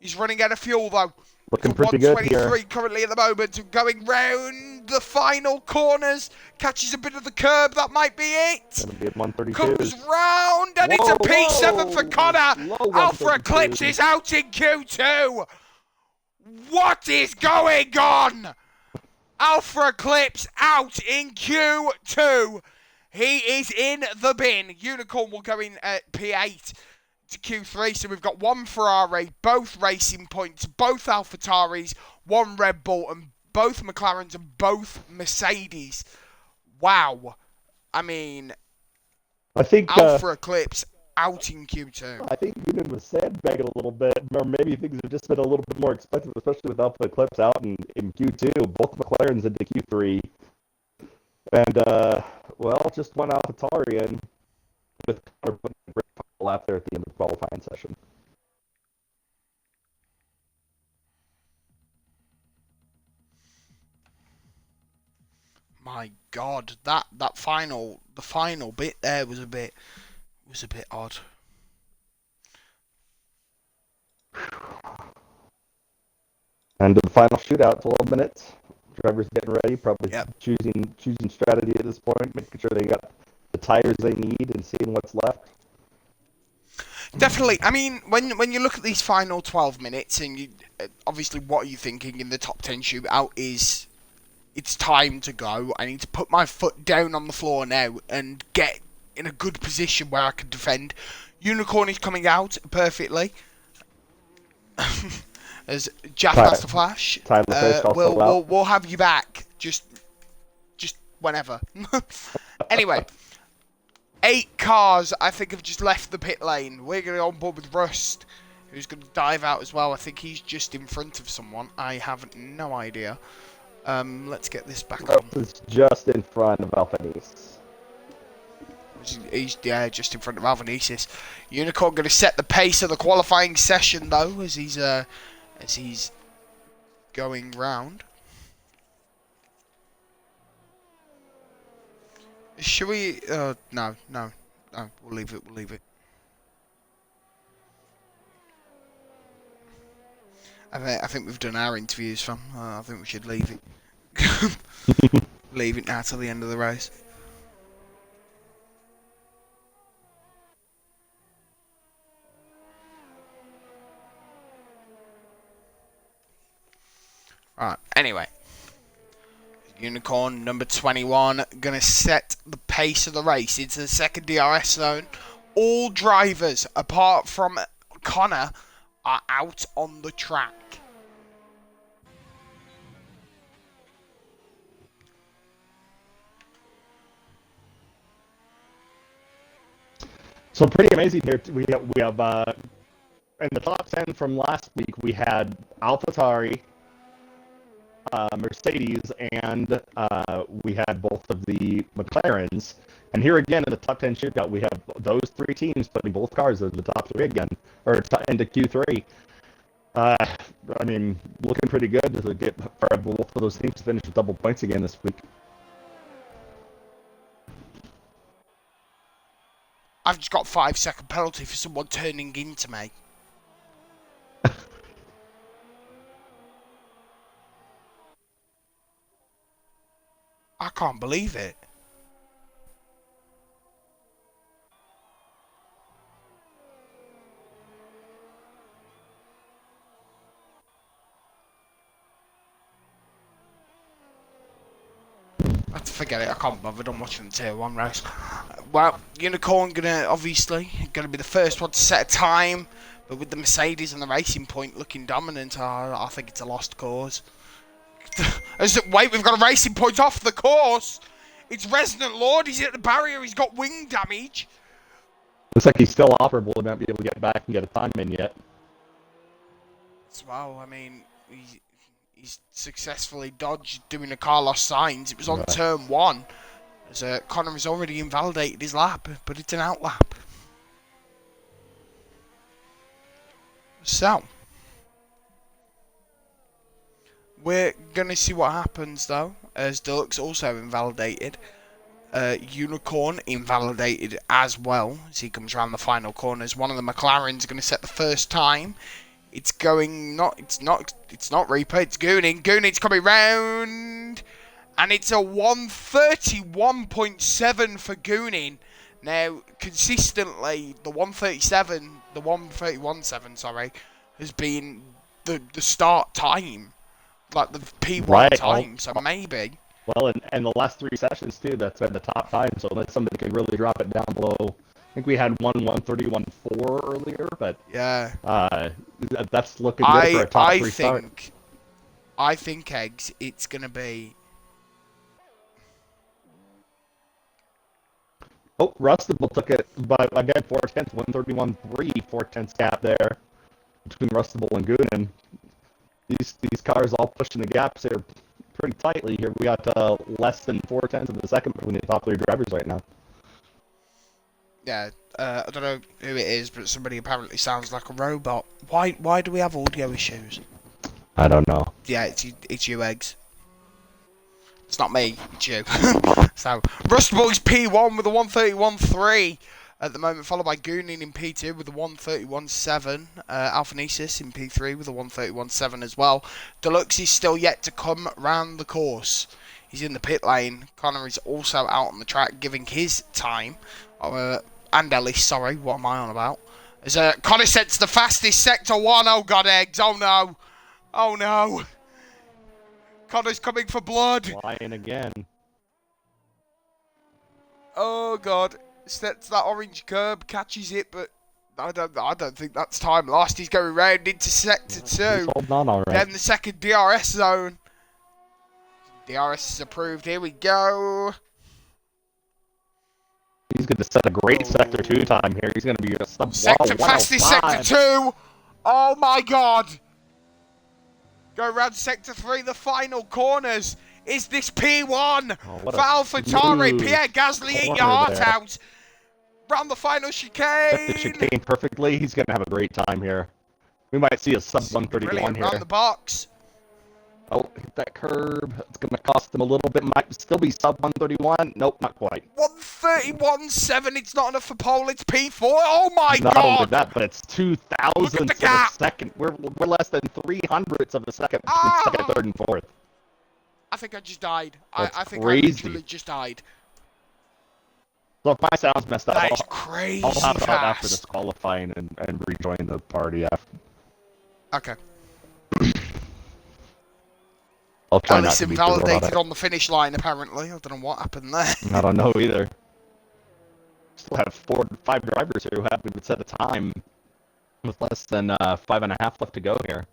He's running out of fuel though. Looking pretty good here. 1:23 currently at the moment. Going round the final corners. Catches a bit of the curb. That might be it. Gonna be at 132. Comes round and it's a P7 for Connor. Low Alpha 132. Eclipse is out in Q2. What is going on? Alpha Eclipse out in Q2. He is in the bin. Unicorn will go in at P8 to Q3. So we've got one Ferrari, both Racing Points, both AlphaTaris, one Red Bull, and both McLarens and both Mercedes. Wow. I mean, I think Alpha Eclipse out in Q2. I think Union was sandbagging a little bit, or maybe things have just been a little bit more expensive, especially with Alpha Eclipse out in Q2. Both McLarens into Q3. And, well, just one AlphaTauri in with Connor putting a great lap there at the end of the qualifying session. My God, the final bit there was a bit odd. And the final shootout, 12 minutes. Drivers getting ready, probably Yep. choosing strategy at this point, making sure they got the tires they need and seeing what's left. Definitely. I mean, when you look at these final 12 minutes, and you obviously what are you thinking in the top 10 shootout is it's time to go. I need to put my foot down on the floor now and get in a good position where I can defend. Unicorn is coming out perfectly. As Jaff has to flash. Tyler Fish also out. We'll have you back just whenever. Anyway, 8 cars I think have just left the pit lane. We're going to go on board with Rust, who's going to dive out as well. I think he's just in front of someone. I have no idea. Let's get this back on. It's just in front of Alphanese. He's just in front of Alvanesis. Unicorn going to set the pace of the qualifying session though, as he's going round. Should we? No. We'll leave it. I think we've done our interviews, fam. I think we should leave it. Leave it now till the end of the race. Right, anyway. Unicorn number 21 going to set the pace of the race into the second DRS zone. All drivers, apart from Connor, are out on the track. So pretty amazing here. We have in the top 10 from last week, we had AlphaTauri, Mercedes, and we had both of the McLarens. And here again in the top 10 shootout, we have those three teams putting both cars as the top three again, or into Q3. I mean, looking pretty good to get for both of those teams to finish with double points again this week. I've just got a 5-second penalty for someone turning into me. I can't believe it. Forget it, I can't bother. I'm watching the tier 1 race. Well, Unicorn obviously gonna be the first one to set a time, but with the Mercedes and the Racing Point looking dominant, I think it's a lost cause. Wait, we've got a Racing Point off the course. It's Resonant Lord. He's hit the barrier. He's got wing damage. Looks like he's still operable and not be able to get back and get a time in yet. Well, I mean, he's successfully dodged doing a Carlos Sainz. It was on turn 1. As Connor has already invalidated his lap, but it's an out lap. So, we're going to see what happens though, as Deluxe also invalidated. Unicorn invalidated as well, as he comes around the final corners. One of the McLaren's going to set the first time. It's not Reaper, it's Goonin. Goonin's coming round, and it's a 131.7 for Goonin. Now, consistently, the 131.7, sorry, has been the start time, like the P1 time, so maybe. Well, and the last 3 sessions, too, that's been the top time, so unless somebody can really drop it down below. I think we had 131.4 earlier, but yeah, that's looking good for a top 3 start. I think, Eggs, it's going to be... Oh, Rustable took it, but again, 4/10, 131.3, 4/10 gap there between Rustable and Goonin. These cars all pushing the gaps here pretty tightly here. We got less than 4/10 of the second between the top 3 drivers right now. Yeah, I don't know who it is, but somebody apparently sounds like a robot. Why do we have audio issues? I don't know. Yeah, it's you, Eggs. It's not me, it's you. So, Rustball's P1 with a 131.3 at the moment, followed by Goonin in P2 with a 131.7. Alphanesis in P3 with a 131.7 as well. Deluxe is still yet to come round the course. He's in the pit lane. Connor is also out on the track giving his time. And Ellis, sorry, what am I on about? As Connor sets the fastest sector 1. Oh god, Eggs, oh no. Oh no. Connor's coming for blood. Flying again. Oh god. Sets that orange curb, catches it, but I don't think that's time lost. He's going round into sector 2. He's holding on all right. Then the second DRS zone. DRS is approved. Here we go. He's going to set a great sector 2 time here. He's going to be a sub Sector fastest sector 2. Oh my god. Go around sector 3, the final corners. Is this P1 what for a AlphaTauri? smooth Pierre Gasly, eat your corner heart there. out. Round the final Set the chicane. chicane perfectly. He's going to have a great time here. We might see a sub 131 Brilliant, here. round the box. Oh, hit that curb. It's going to cost him a little bit. Might still be sub 131. Nope, not quite. 131.7. It's not enough for pole. It's P4. Oh my Not only god. that, but it's 2,000ths Look at the of a gap. second. We're less than 300ths of a second between Ah. second, third, and fourth. I think I just died. That's I think crazy. I literally just died. So if my sound's messed up, That is crazy I'll hop out after fast. this qualifying and rejoin the party after. Okay. I'll try not Alice to be invalidated on the finish line, apparently. I don't know what happened there. I don't know either. Still have 5 drivers here who haven't even set a time with less than 5.5 left to go here.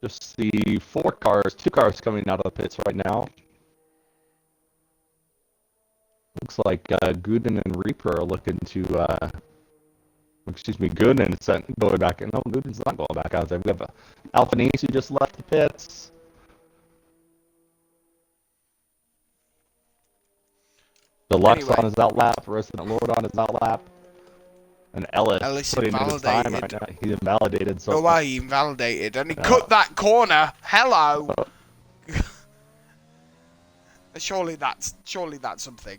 Just the 2 cars coming out of the pits right now. Looks like Gooden and Reaper are looking to, excuse me, Gooden is going back. No, Gooden's not going back out there. We have Alfanese who just left the pits. Deluxe Anyway. on his outlap, Resident Lord on his outlap. And Ellis putting in his time right now. He's invalidated. So Oh, why he invalidated? And he cut that corner. Hello. Surely that's something.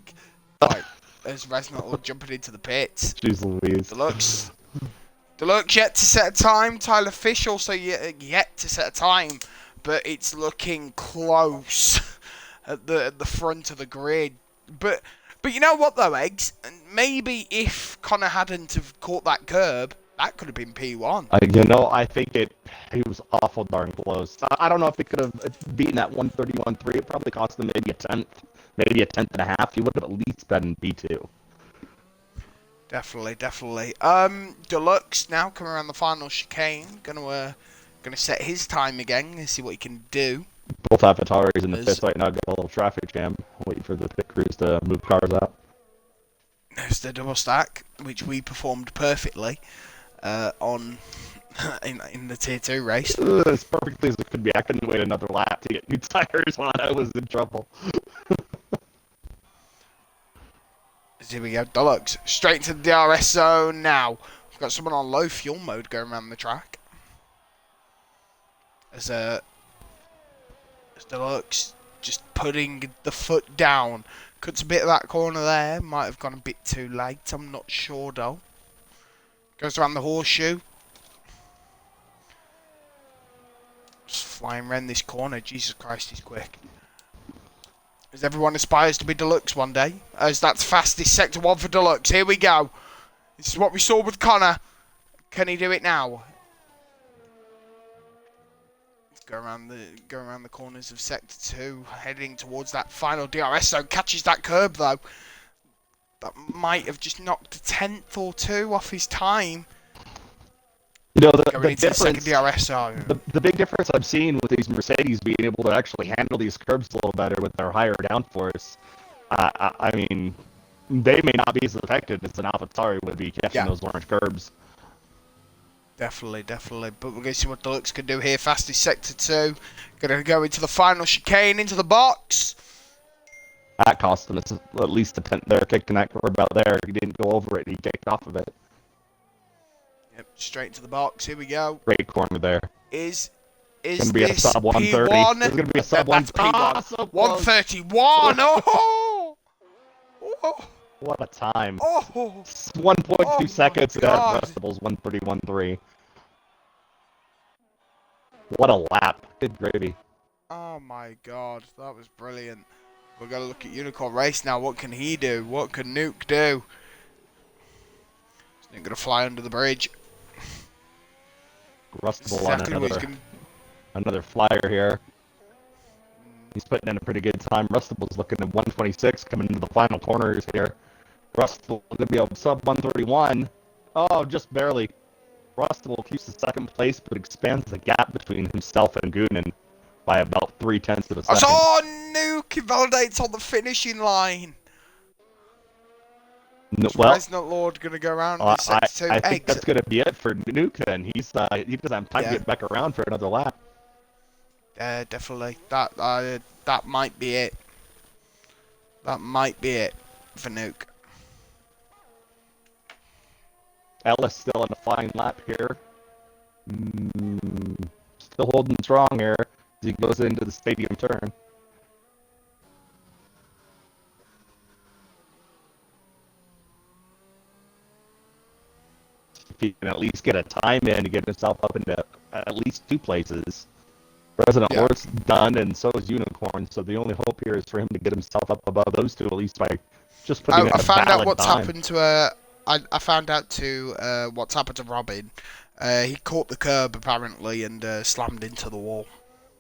Right, there's Resident Lord jumping into the pits. Jeez Louise. Deluxe yet to set a time. Tyler Fish also yet to set a time, but it's looking close at the front of the grid. But you know what though, Eggs? Maybe if Connor hadn't have caught that curb, that could have been P1. I think it was awful darn close. I don't know if it could have beaten that 131.3. It probably cost him maybe a tenth and a half. He would have at least been B2. Definitely. Deluxe now coming around the final chicane. Gonna set his time again and see what he can do. Both AlphaTauris in the pits right now, got a little traffic jam. Waiting for the pit crews to move cars out. There's the double stack, which we performed perfectly on in the tier 2 race. As perfectly as it could be. I couldn't wait another lap to get new tires on. I was in trouble. Here we go, Deluxe. Straight into the DRS zone now. We've got someone on low fuel mode going around the track. As Deluxe just putting the foot down. Cuts a bit of that corner there. Might have gone a bit too late. I'm not sure though. Goes around the horseshoe. Just flying around this corner. Jesus Christ, he's quick. As everyone aspires to be Deluxe one day. As that's fastest sector 1 for Deluxe. Here we go. This is what we saw with Connor. Can he do it now? Go around the corners of sector 2, heading towards that final DRS zone. Catches that curb though. That might have just knocked a tenth or two off his time. You know, Going into the second DRS zone. The big difference I'm seeing with these Mercedes being able to actually handle these curbs a little better with their higher downforce. I mean, they may not be as affected as an AlphaTauri would be catching those orange curbs. Definitely. But we're going to see what Deluxe can do here. Fastest sector 2. Going to go into the final chicane, into the box. That cost him at least a tenth there, kicking that curb out there. He didn't go over it, he kicked off of it. Yep, straight into the box. Here we go. Great corner there. Is gonna be a this sub 130. P1? It's gonna be a sub That's P1. so close. 131. Oh! Oh! What a time. Oh! 1.2 Oh seconds my to God. Festivals 131.3. What a lap. Good gravy. Oh my god, that was brilliant. We're going to look at Unicorn Race now. What can he do? What can Nuke do? He's not going to fly under the bridge. Rustable Exactly on what he's going another flyer here. He's putting in a pretty good time. Rustable's looking at 126 coming into the final corners here. Rustable going to be a sub 131. Oh, just barely. Rustable keeps the second place, but expands the gap between himself and Goonan by about 0.3 of a second. Oh, Nuke invalidates on the finishing line. No, Is well, Resonant Lord going to go around I, this sector 2 I think exit? that's going to be it for Nuke then. He doesn't have time to get back around for another lap. Yeah, definitely. That might be it. That might be it for Nuke. Ellis still on a flying lap here. Still holding strong here as he goes into the stadium turn. If he can at least get a time in to get himself up into at least 2 places. Resident Lord's done, and so is Unicorn, so the only hope here is for him to get himself up above those 2, at least by just putting in a I found out what's time. happened to I found out what's happened to Robin. He caught the curb apparently and slammed into the wall.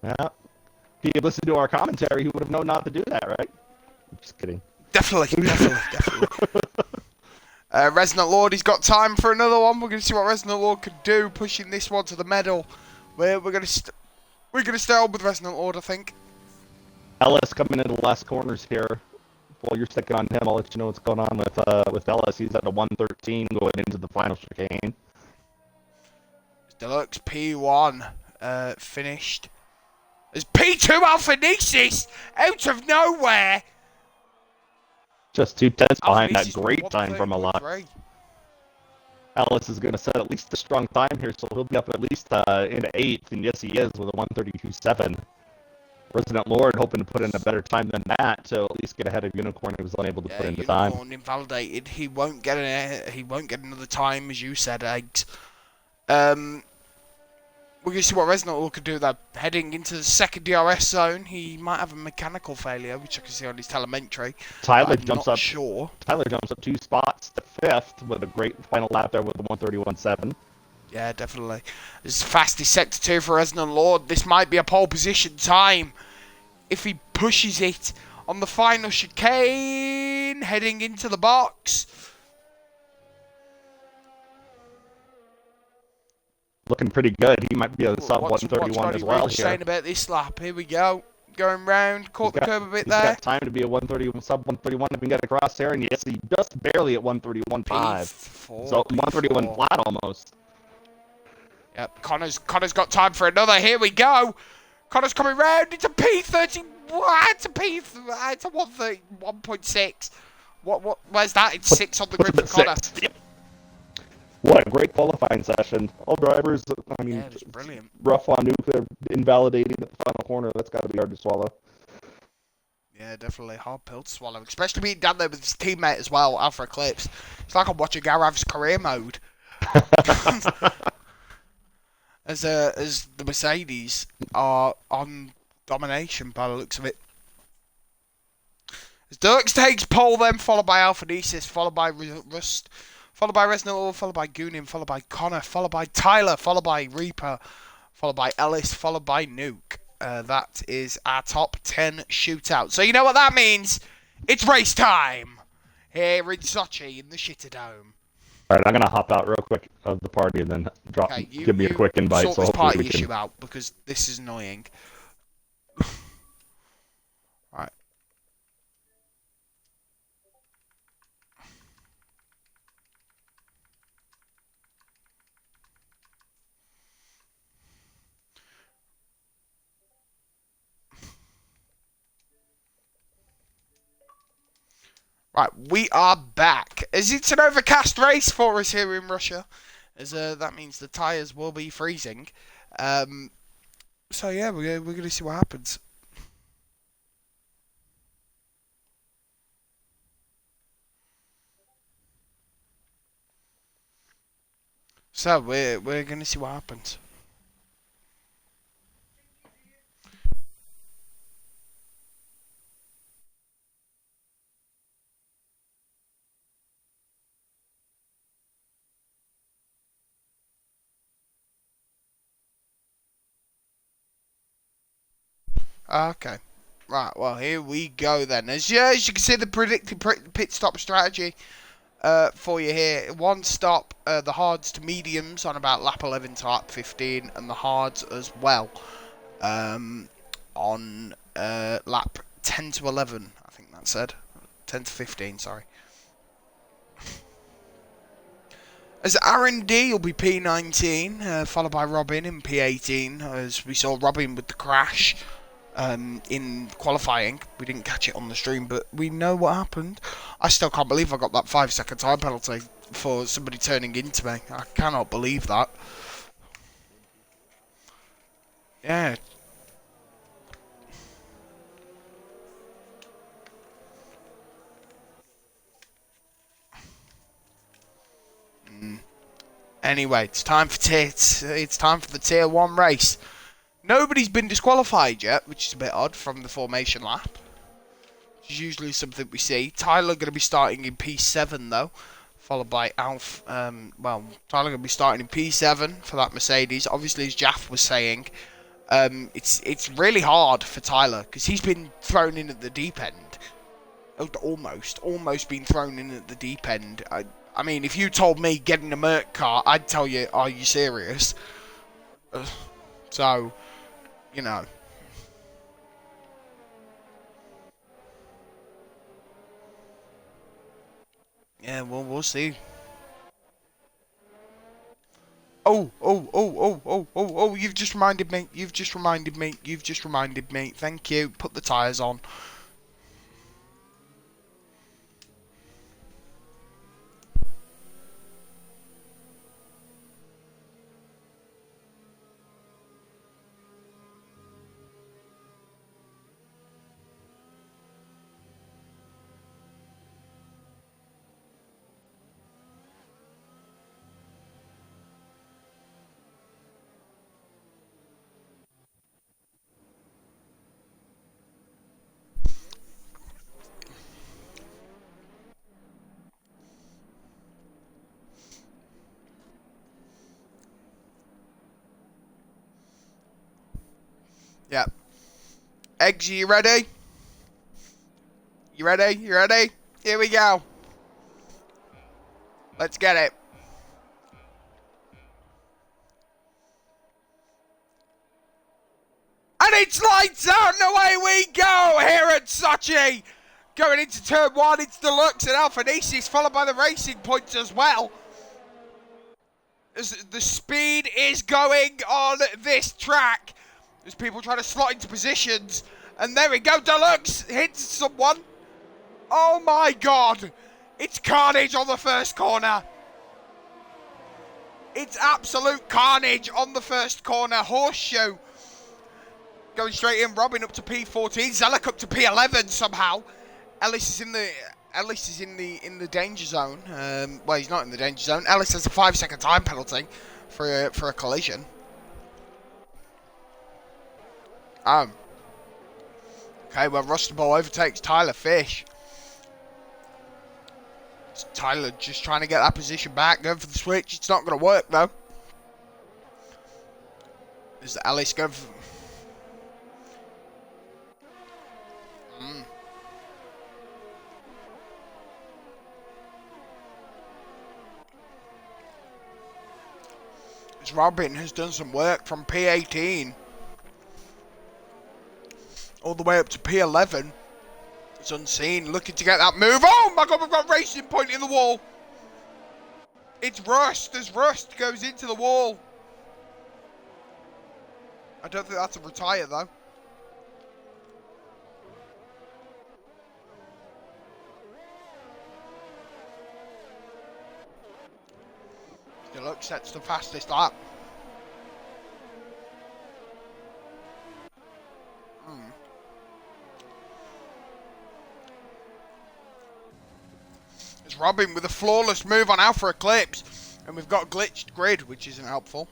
Yeah. If he had listened to our commentary, he would have known not to do that, right? I'm just kidding. Definitely. Resonant Lord, he's got time for another one. We're going to see what Resonant Lord can do, pushing this one to the medal. We're going to stay on with Resonant Lord, I think. Ellis coming into the last corners here. While you're sticking on him, I'll let you know what's going on with Ellis. He's at a 113 going into the final chicane. Deluxe P1 finished. There's P2 Alphanesis out of nowhere. Just 2 tenths behind that Alphanesis great time from a lot. 1:30.3. Ellis is going to set at least a strong time here, so he'll be up at least into 8th, and yes, he is with a 132.7. Resident Lord hoping to put in a better time than that to at least get ahead of Unicorn. He was unable to put in the time. Unicorn invalidated. He won't get another time, as you said, Eggs. We're going to see what Resonant Lord could do there. Heading into the second DRS zone, he might have a mechanical failure, which I can see on his telemetry. Tyler jumps up 2 spots to 5th with a great final lap there with a 131.7. Yeah, definitely. This is fastest sector 2 for Resonant Lord. This might be a pole position time if he pushes it on the final chicane, heading into the box. Looking pretty good. He might be a sub 131 as well here. Saying about this lap? Here we go. Going round, caught the curb a bit there. He's got time to be a 131, sub 131 if he can get across there, and yes, he just barely at 131.5. So 131 flat almost. Yep, Connor's got time for another. Here we go. Connor's coming round. It's a P30. What? It's a It's a 131.6. What? Where's that? It's 6 on the grid for Connor. Yep. What a great qualifying session. All drivers, I mean, Yeah, it's brilliant. Rough on Nuke, they're invalidating at the final corner. That's got to be hard to swallow. Yeah, definitely hard pill to swallow, especially being down there with his teammate as well, Alpha Eclipse. It's like I'm watching Garav's career mode. as the Mercedes are on domination by the looks of it. As Dirks takes pole, then followed by Alphanesis, followed by Rust, followed by Resonant Lord, followed by Goonin, followed by Connor, followed by Tyler, followed by Reaper, followed by Ellis, followed by Nuke. That is our top 10 shootout. So you know what that means? It's race time here in Sochi in the Shitterdome. All right, I'm gonna hop out real quick of the party and then give me a quick invite. Sort so this hopefully party we can. issue out because this is annoying. Right. Right, we are back. As it's an overcast race for us here in Russia, as that means the tyres will be freezing. So yeah, we're going to see what happens. So we're going to see what happens. Okay. Right, well, here we go then. As you can see, the predicted pit stop strategy for you here. One stop, the hards to mediums on about lap 11 to lap 15, and the hards as well on lap 10 to 11, I think that said. 10 to 15, sorry. As Aaron D will be P19, followed by Robin in P18, as we saw Robin with the crash in qualifying. We didn't catch it on the stream, but we know what happened. I still can't believe I got that 5-second time penalty for somebody turning into me. I cannot believe that. Yeah. Anyway, it's time for the tier 1 race. Nobody's been disqualified yet, which is a bit odd from the formation lap. Which is usually something we see. Tyler going to be starting in P7 though, followed by Alf. Tyler going to be starting in P7 for that Mercedes. Obviously, as Jaff was saying, it's really hard for Tyler because he's been thrown in at the deep end. Almost been thrown in at the deep end. I mean, if you told me getting a Merc car, I'd tell you, are you serious? So, you know. Yeah, well, we'll see. Oh, you've just reminded me. Thank you. Put the tyres on. Yeah. Eggs, you ready? You ready? You ready? Here we go. Let's get it. And it's lights out and away we go here at Sochi. Going into turn 1, it's Deluxe and Alphanesis, followed by the Racing Points as well. As the speed is going on this track. There's people trying to slot into positions. And there we go, Deluxe hits someone. Oh my god. It's carnage on the first corner. It's absolute carnage on the first corner. Horseshoe. Going straight in, Robin up to P14. Zelek up to P11 somehow. Ellis is in the danger zone. Well, he's not in the danger zone. Ellis has a 5-second time penalty for a collision. Okay, well, Rustable overtakes Tyler Fish. It's Tyler just trying to get that position back, going for the switch. It's not going to work, though. Is Ellis going for... As Robin has done some work from P18 all the way up to P11. It's unseen, looking to get that move. Oh my god, we've got Racing Point in the wall. It's Rust, as Rust goes into the wall. I don't think that's a retire though. Deluxe sets the fastest lap. It's Robin with a flawless move on Alpha Eclipse. And we've got glitched grid, which isn't helpful.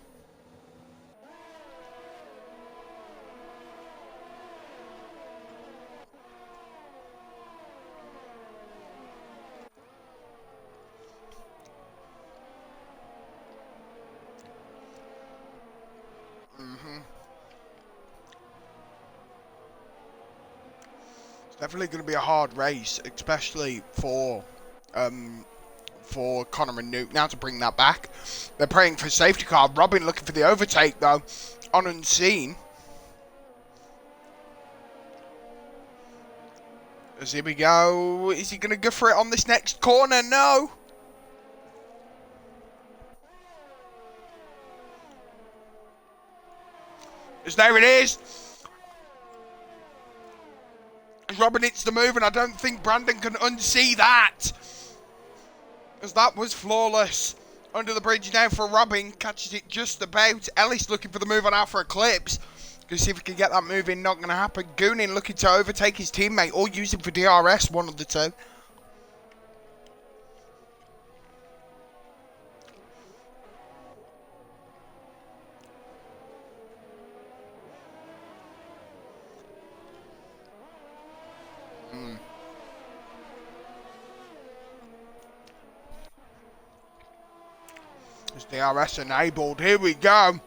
Definitely going to be a hard race, especially for Connor and Nuke now to bring that back. They're praying for safety car. Robin looking for the overtake though, on unseen. As here we go. Is he going to go for it on this next corner? No. As there it is. As Robin hits the move, and I don't think Brandon can unsee that. As that was flawless. Under the bridge now for Robin. Catches it just about. Ellis looking for the move on Alpha Eclipse. Gonna see if he can get that move in. Not going to happen. Goonin looking to overtake his teammate or use him for DRS. One of the two. Is DRS enabled? Here we go.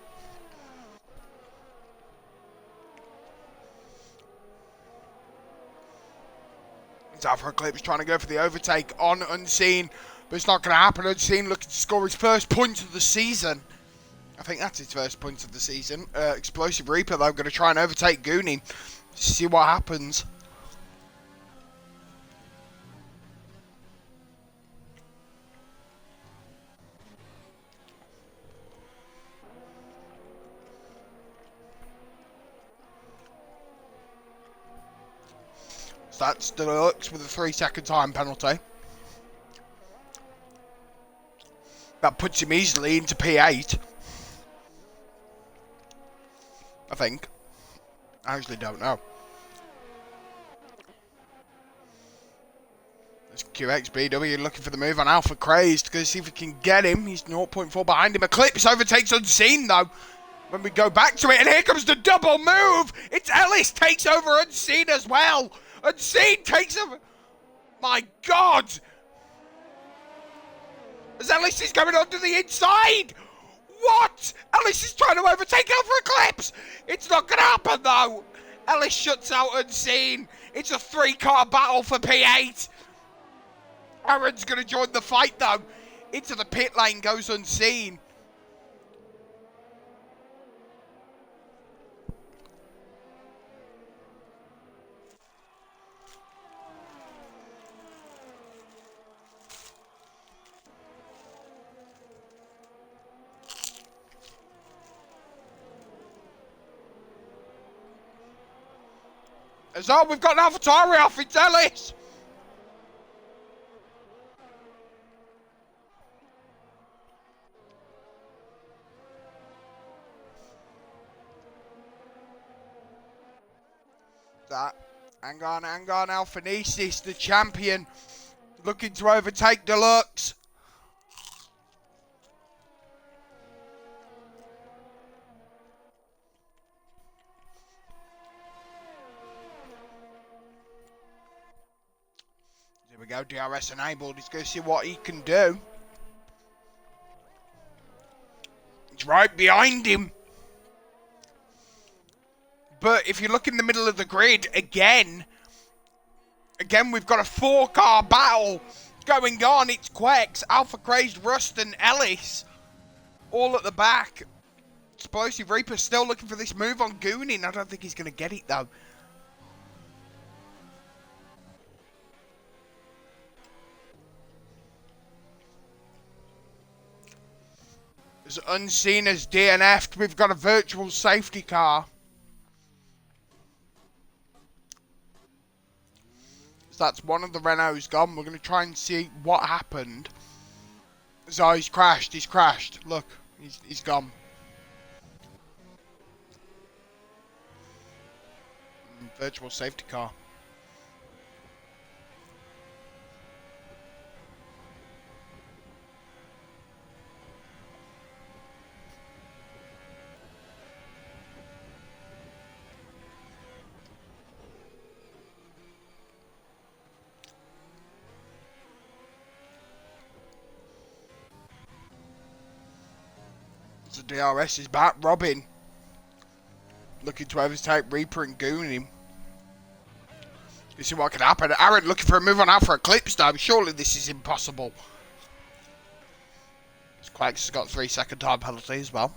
Alpha Eclipse trying to go for the overtake on Unseen, but it's not going to happen. Unseen looking to score his first point of the season. I think that's his first point of the season. Explosive Reaper, though, going to try and overtake Goonin. See what happens. So that's Deluxe with a 3-second time penalty. That puts him easily into P8. I think. I actually don't know. There's QXBW looking for the move on Alpha Crazed. Going to see if we can get him. He's 0.4 behind him. Eclipse overtakes Unseen though. When we go back to it, and here comes the double move. It's Ellis takes over Unseen as well. Unseen takes over. My God. As Ellis is going onto the inside. What? Ellis is trying to overtake Alpha Eclipse. It's not going to happen though. Ellis shuts out Unseen. It's a 3-car battle for P8. Aaron's going to join the fight though. Into the pit lane goes Unseen. As oh, we've got an AlphaTauri off, it's Ellis! That, hang on, Alphanesis, the champion, looking to overtake Deluxe. Here we go, DRS enabled. He's going to see what he can do. It's right behind him. But if you look in the middle of the grid, again, we've got a 4-car battle going on. It's Quex, Alpha Crazed, Rust, and Ellis all at the back. Explosive Reaper still looking for this move on Goonin. I don't think he's going to get it, though. As Unseen as DNF'd, we've got a virtual safety car. So that's one of the Renaults gone. We're going to try and see what happened. So he's crashed. Look, he's gone. Virtual safety car. The DRS is back. Robin looking to overtake Reaper and Goonin. You see what can happen. Aaron looking for a move on Alpha Eclipse though. Surely this is impossible. Quax has got 3-second time penalty as well.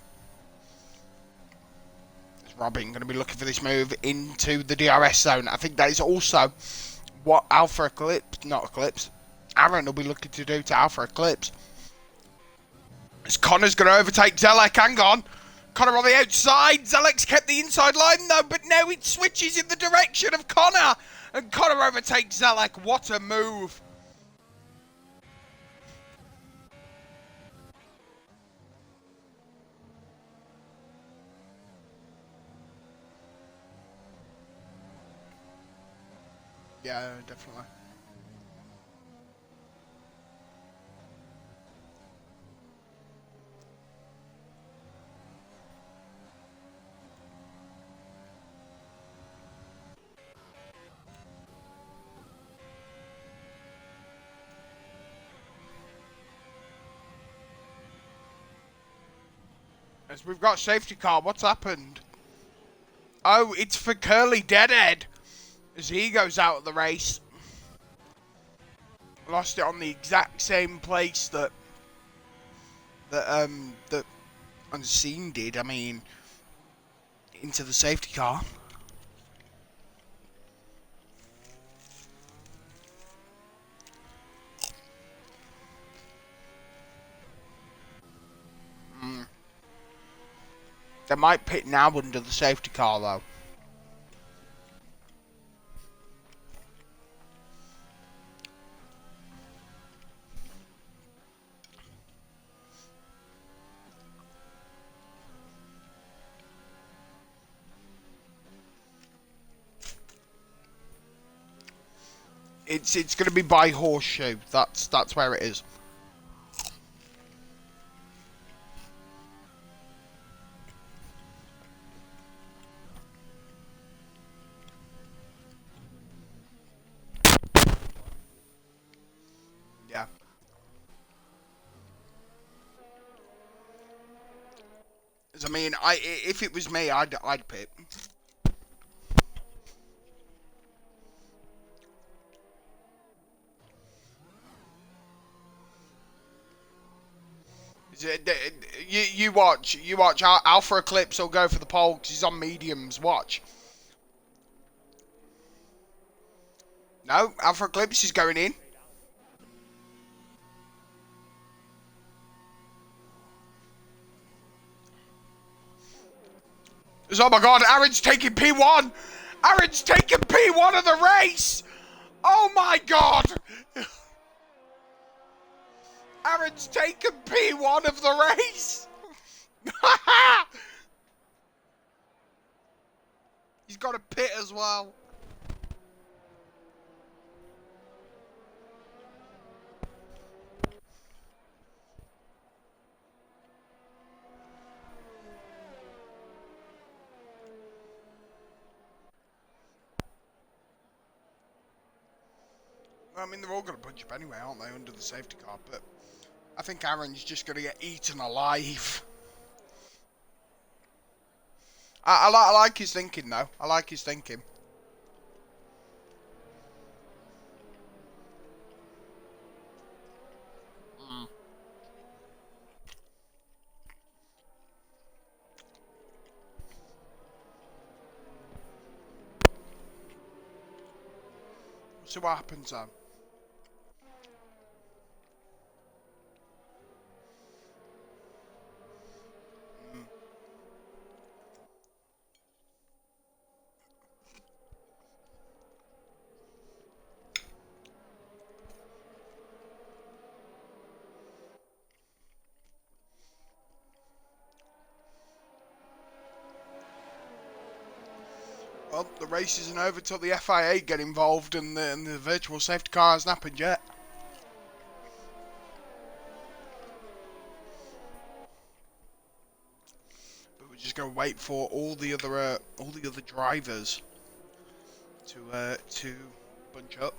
Robin going to be looking for this move into the DRS zone. I think that is also what Aaron will be looking to do to Alpha Eclipse. As Connor's going to overtake Zelek. Hang on. Connor on the outside. Zelek's kept the inside line though, but now it switches in the direction of Connor. And Connor overtakes Zelek. What a move. Yeah, definitely. As we've got safety car, what's happened? Oh, it's for Curly Deadhead as he goes out of the race. Lost it on the exact same place that Unseen did. I mean, into the safety car. They might pit now under the safety car though. It's going to be by Horseshoe. That's where it is. Yeah. I mean, if it was me, I'd pit. You watch. Alpha Eclipse will go for the pole because he's on mediums. Watch. No, Alpha Eclipse is going in. Oh my God, Aaron's taking P1. Aaron's taking P1 of the race. Oh my God. Aaron's taken P1 of the race. He's got a pit as well. I mean, they're all going to punch up anyway, aren't they, under the safety car? But I think Aaron's just going to get eaten alive. I like his thinking, though. I like his thinking. See what happens, then. Well, the race isn't over till the FIA get involved and the virtual safety car hasn't happened yet. But we're just going to wait for all the other drivers to bunch up.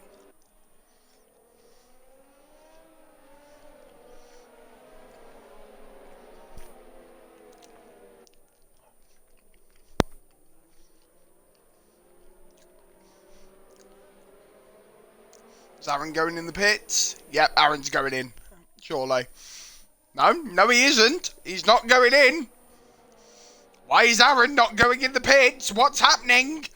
Is Aaron going in the pits? Yep, Aaron's going in. Surely. No, he isn't. He's not going in. Why is Aaron not going in the pits? What's happening?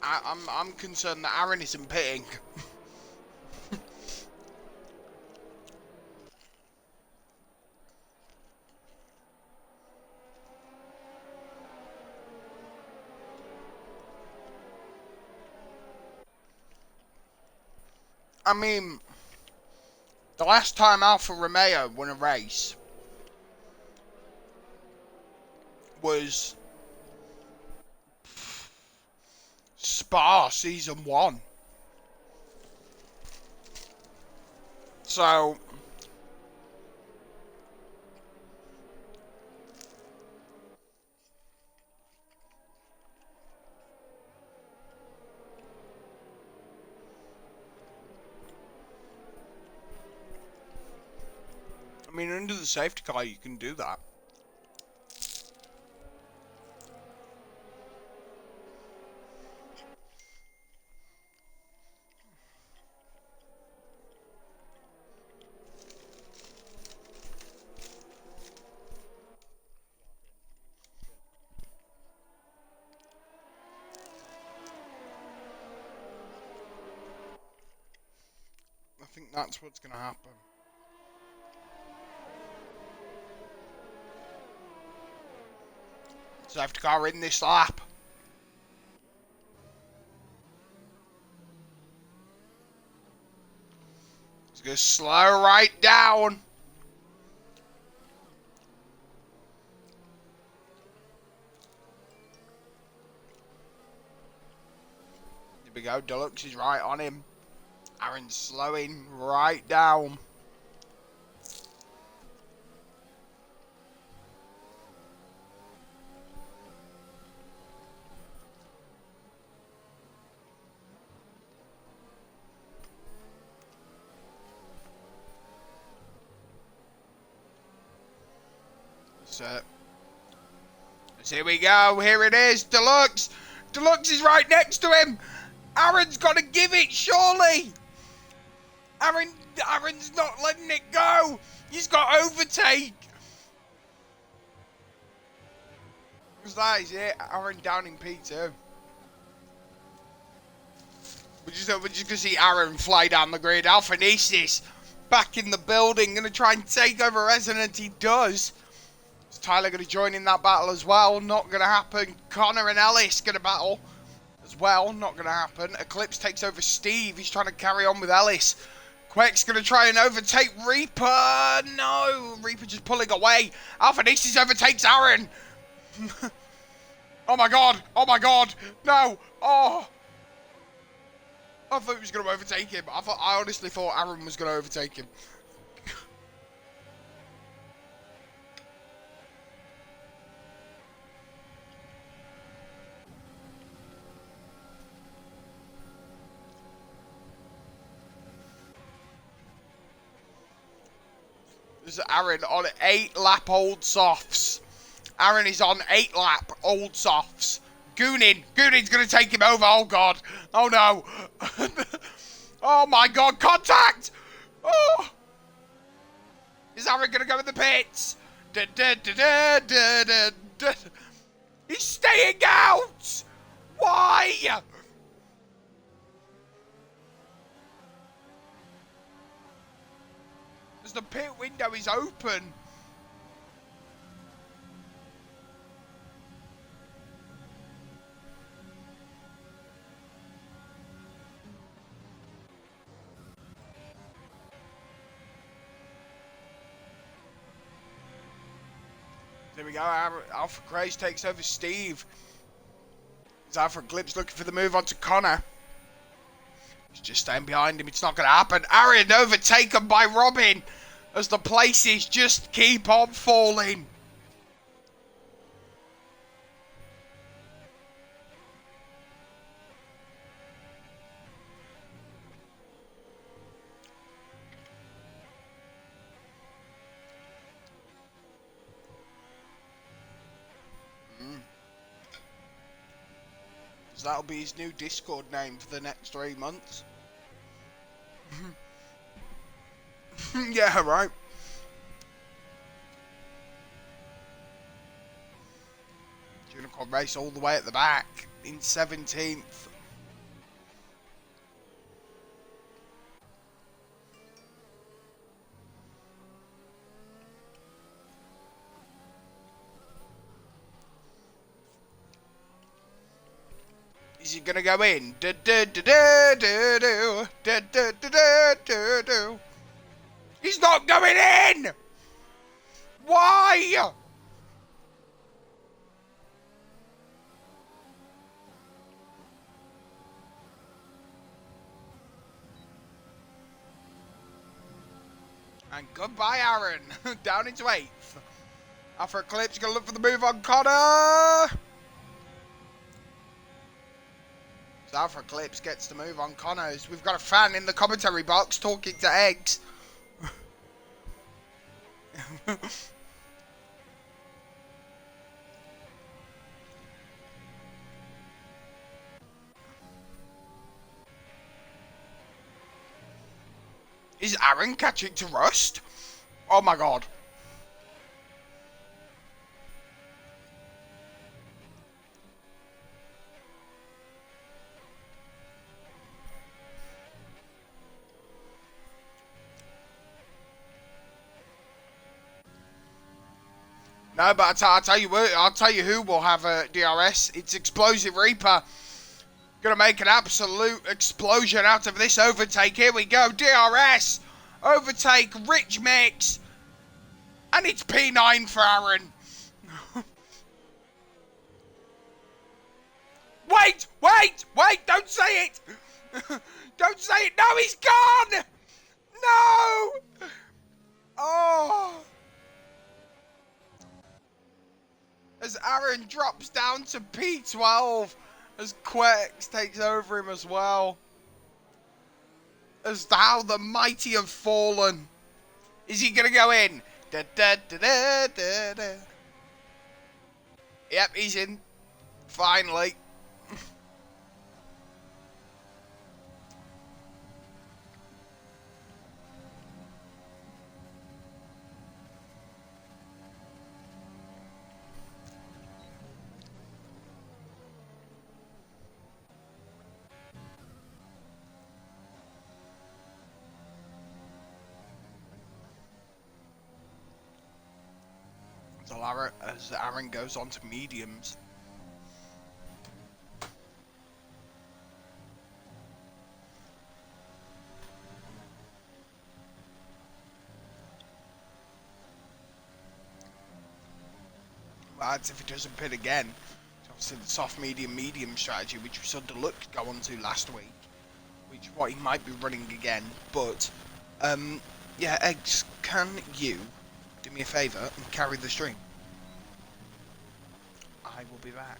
I'm concerned that Aaron isn't pitting. I mean, the last time Alfa Romeo won a race was Spa season 1. So I mean, under the safety car you can do that. I think that's what's going to happen. Safety car in this lap. It's going to slow right down. Here we go, Deluxe is right on him. Aaron's slowing right down. So here we go. Here it is. Deluxe. Deluxe is right next to him. Aaron's got to give it, surely. Aaron's not letting it go. He's got overtake. Because that is it. Aaron down in P2. We're just going to see Aaron fly down the grid. Alphanesis back in the building. Going to try and take over Resonant. He does. Is Tyler going to join in that battle as well? Not going to happen. Connor and Ellis going to battle as well. Not going to happen. Eclipse takes over Steve. He's trying to carry on with Ellis. Quake's going to try and overtake Reaper. No. Reaper just pulling away. Alphanesis overtakes Aaron. Oh my god. Oh my god. No. Oh. I thought he was going to overtake him. I honestly thought Aaron was going to overtake him. This is Aaron on 8-lap old softs. Aaron is on 8-lap old softs. Goonin's going to take him over. Oh, God. Oh, no. Oh, my God. Contact. Oh. Is Aaron going to go in the pits? He's staying out. Why? As the pit window is open. There we go. Alpha Craze takes over Steve. As Alpha Glimpse looking for the move onto Connor. He's just staying behind him. It's not going to happen. Aaron overtaken by Robin as the places just keep on falling. That'll be his new Discord name for the next 3 months. Yeah, right. Unicorn race all the way at the back in 17th. Is he gonna go in? He's not going in! Why? And goodbye, Aaron. Down into 8th. Alpha Eclipse gonna look for the move on Connor. So Alpha Eclipse gets the move on Connors. We've got a fan in the commentary box talking to Eggs. Is Aaron catching to Rust? Oh my god. No, but I'll tell you what, I'll tell you who will have a DRS. It's Explosive Reaper. Gonna make an absolute explosion out of this overtake. Here we go, DRS. Overtake, Rich Mix. And it's P9 for Aaron. Wait, don't say it. Don't say it. No, he's gone. No. Oh. As Aaron drops down to P12, as Quex takes over him as well. As how the mighty have fallen. Is he going to go in? Da, da, da, da, da, da. Yep, he's in. Finally. As Aaron goes on to mediums. That's if it doesn't pit again. Obviously the soft medium strategy, which we saw Deluxe go on to last week, which what he might be running again. But yeah, Eggs, can you do me a favour and carry the stream? I will be back.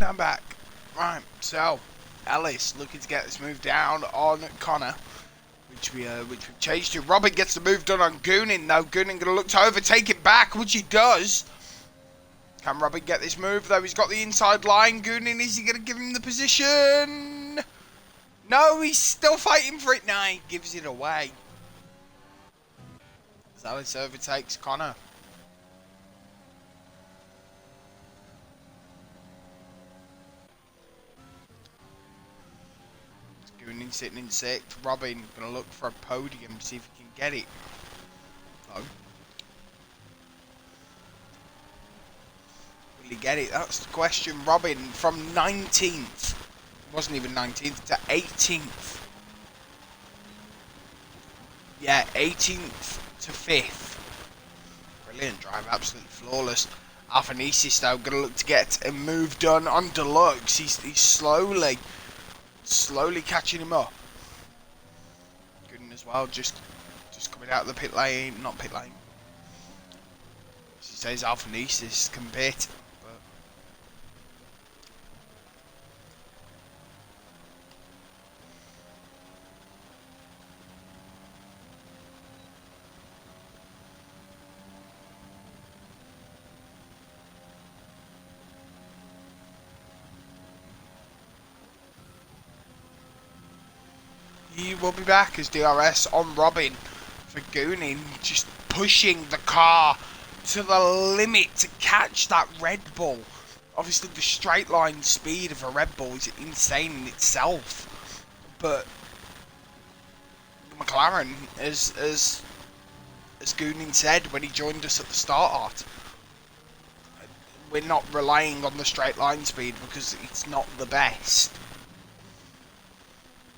I'm back. Right, so Ellis looking to get this move down on Connor, which we changed to. Robin gets the move done on Goonin, though. Goonin gonna look to overtake it back, which he does. Can Robin get this move, though? He's got the inside line. Goonin, is he gonna give him the position? No, he's still fighting for it. Now he gives it away. As Ellis overtakes Connor. Goonin sitting in 6th. Robin gonna look for a podium to see if he can get it. No. Will he get it? That's the question. Robin from 19th. It wasn't even 19th to 18th. Yeah, 18th to 5th. Brilliant drive, absolutely flawless. Alphanesis though gonna look to get a move done on Deluxe. He's slowly catching him up. Goonin as well, just coming out of the pit lane, not pit lane. She says Alphanesis can pit, but he will be back as DRS on Robin for Goonin, just pushing the car to the limit to catch that Red Bull. Obviously the straight line speed of a Red Bull is insane in itself, but McLaren, as Goonin said when he joined us at the start, we're not relying on the straight line speed because it's not the best.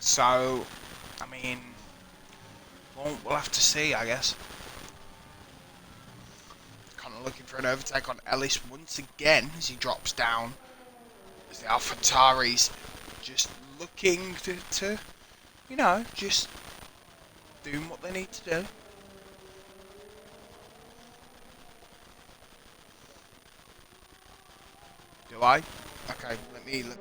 So, I mean, we'll have to see, I guess. Kind of looking for an overtake on Ellis once again as he drops down. As the AlphaTauris just looking to, you know, just doing what they need to do. Do I? Okay, let me look.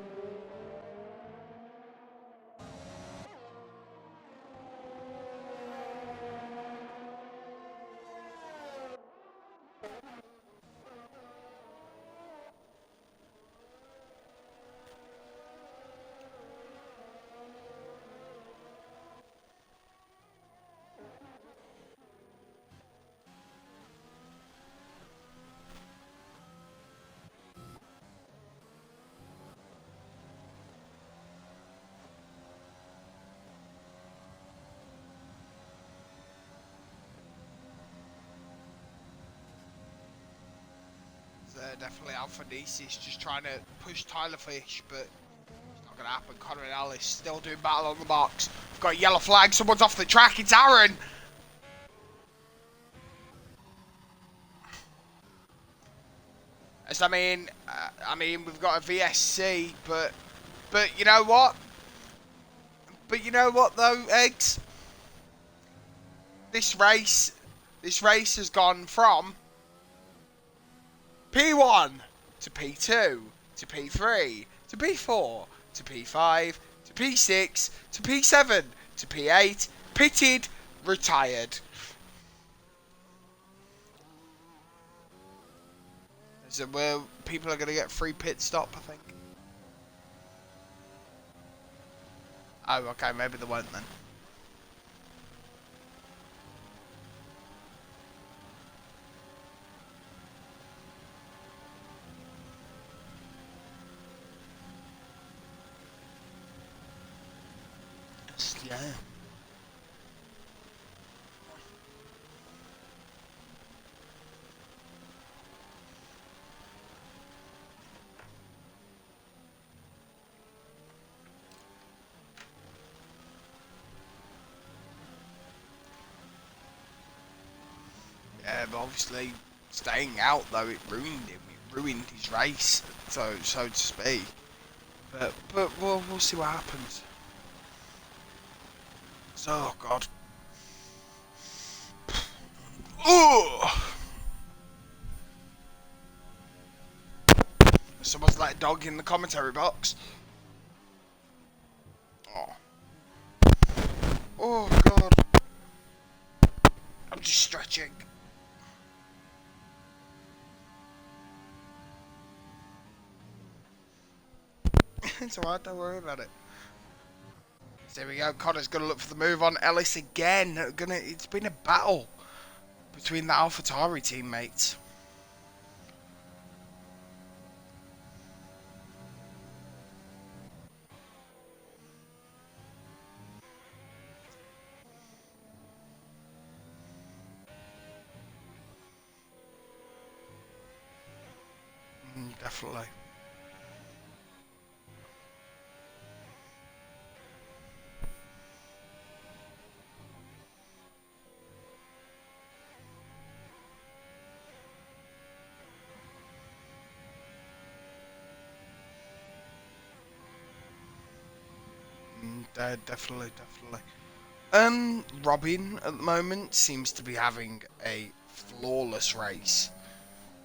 Definitely Alphanesis just trying to push Tyler Fish, but it's not going to happen. Connor and Ellis still doing battle on the box. We've got a yellow flag. Someone's off the track. It's Aaron. As I mean, we've got a VSC, but you know what? But you know what though, Eggs? This race has gone from P1 to P2 to P3 to P4 to P5 to P6 to P7 to P8, pitted, retired. So where people are going to get free pit stop, I think. Oh, okay, maybe they won't then. Yeah. Yeah, but obviously staying out though, it ruined him. It ruined his race, so to speak. But we'll see what happens. Oh God. Ooh. Someone's let a dog in the commentary box. Oh. Oh, God. I'm just stretching. It's alright, don't worry about it. So there we go. Connor's gonna look for the move on Ellis again. It's been a battle between the AlphaTauri teammates. Definitely. Definitely. Robin at the moment seems to be having a flawless race.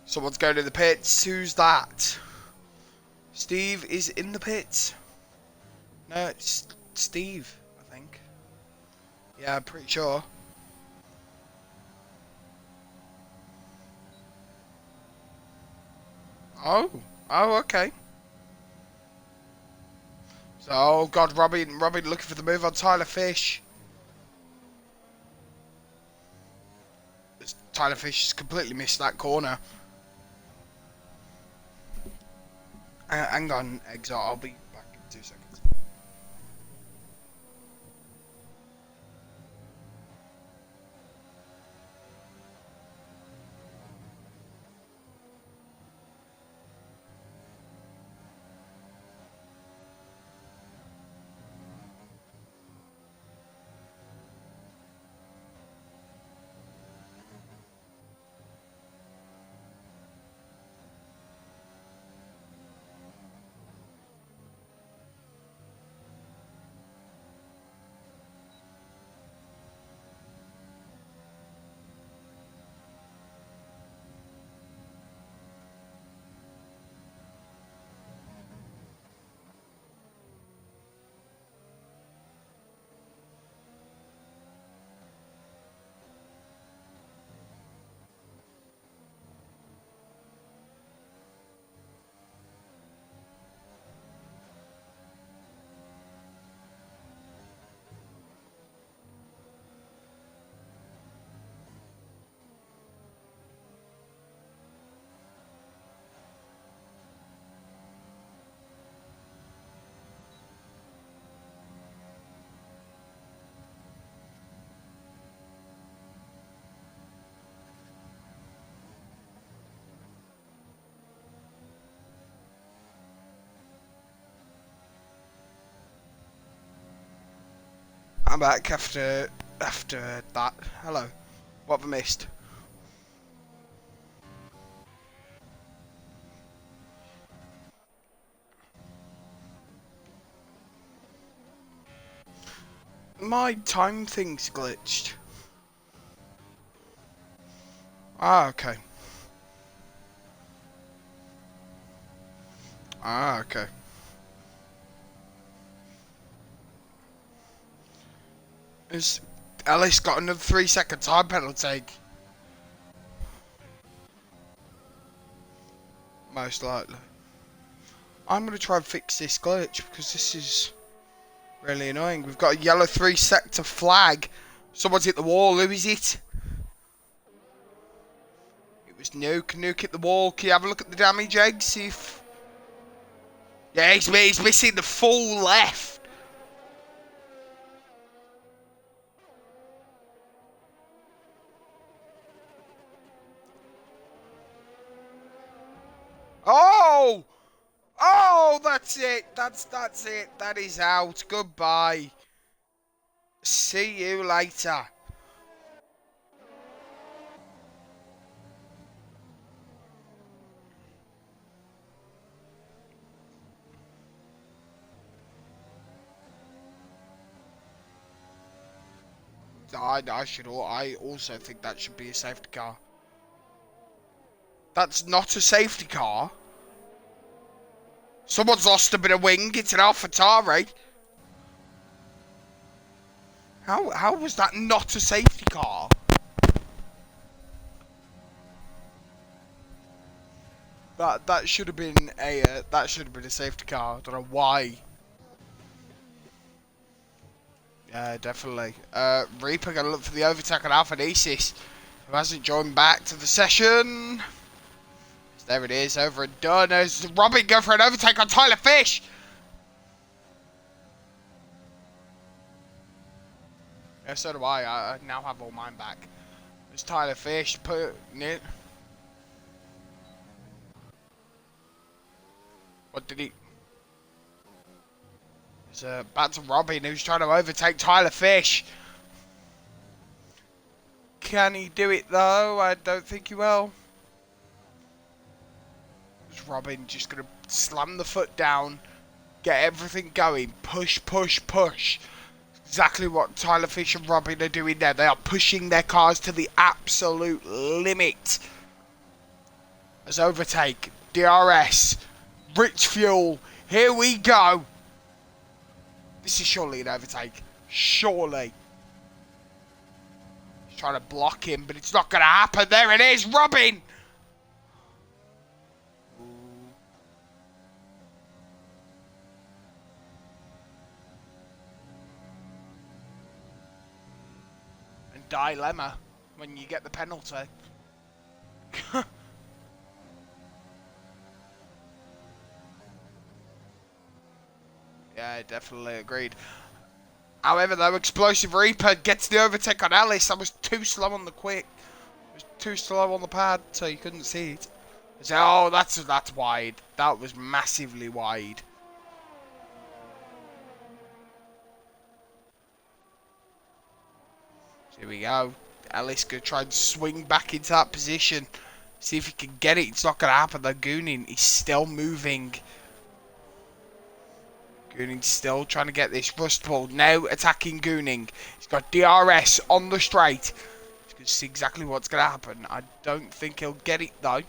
Someone's going to the pits. Who's that? Steve is in the pits. No, it's Steve, I think. Yeah, I'm pretty sure. Oh, okay. So, oh God, Robin looking for the move on Tyler Fish. Tyler Fish has completely missed that corner. Hang on, Exile, I'll be back in 2 seconds. I'm back after that. Hello. What have I missed? My time thing's glitched. Ah, okay. Ah, okay. Has Ellis got another 3-second time penalty? Most likely. I'm going to try and fix this glitch because this is really annoying. We've got a yellow 3-sector flag. Someone's hit the wall. Who is it? It was Nuke. Nuke hit the wall. Can you have a look at the damage, Egg? See if... Yeah, he's missing the full left. Oh! Oh, that's it. That's it. That is out. Goodbye. See you later. I also think that should be a safety car. That's not a safety car. Someone's lost a bit of wing. It's an AlphaTauri. How was that not a safety car? That should have been a safety car. I don't know why. Yeah, definitely. Reaper gonna look for the overtake on Alpha Nesis, who hasn't joined back to the session. There it is, over and done. As Robin go for an overtake on Tyler Fish. Yeah, so do I. I now have all mine back. There's Tyler Fish putting it. What did he? It's back to Robin, who's trying to overtake Tyler Fish. Can he do it though? I don't think he will. Is Robin just gonna slam the foot down, get everything going, push, push, push? Exactly what Tyler Fish and Robin are doing there. They are pushing their cars to the absolute limit. As overtake, DRS, Rich Fuel, here we go. This is surely an overtake. Surely. He's trying to block him, but it's not going to happen. There it is, Robin. And dilemma when you get the penalty. Yeah, definitely agreed. However, though, Explosive Reaper gets the overtake on Ellis. That was too slow on the quick. It was too slow on the pad, so you couldn't see it. So, oh, that's wide. That was massively wide. So here we go. Ellis gonna try and swing back into that position. See if he can get it. It's not gonna happen. The Goonin is still moving. Gooning still trying to get this Rust Ball. Now attacking Gooning. He's got DRS on the straight. He's going to see exactly what's going to happen. I don't think he'll get it though.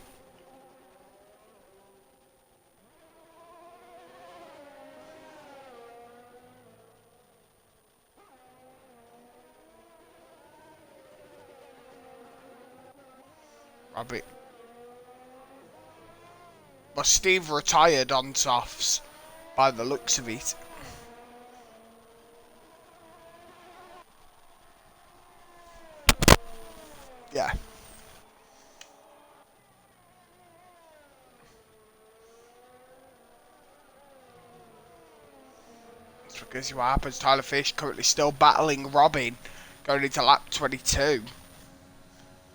Rabbit. Well, Steve retired on softs. By the looks of it. Yeah. That's because what happens. Tyler Fish currently still battling Robin. Going into lap 22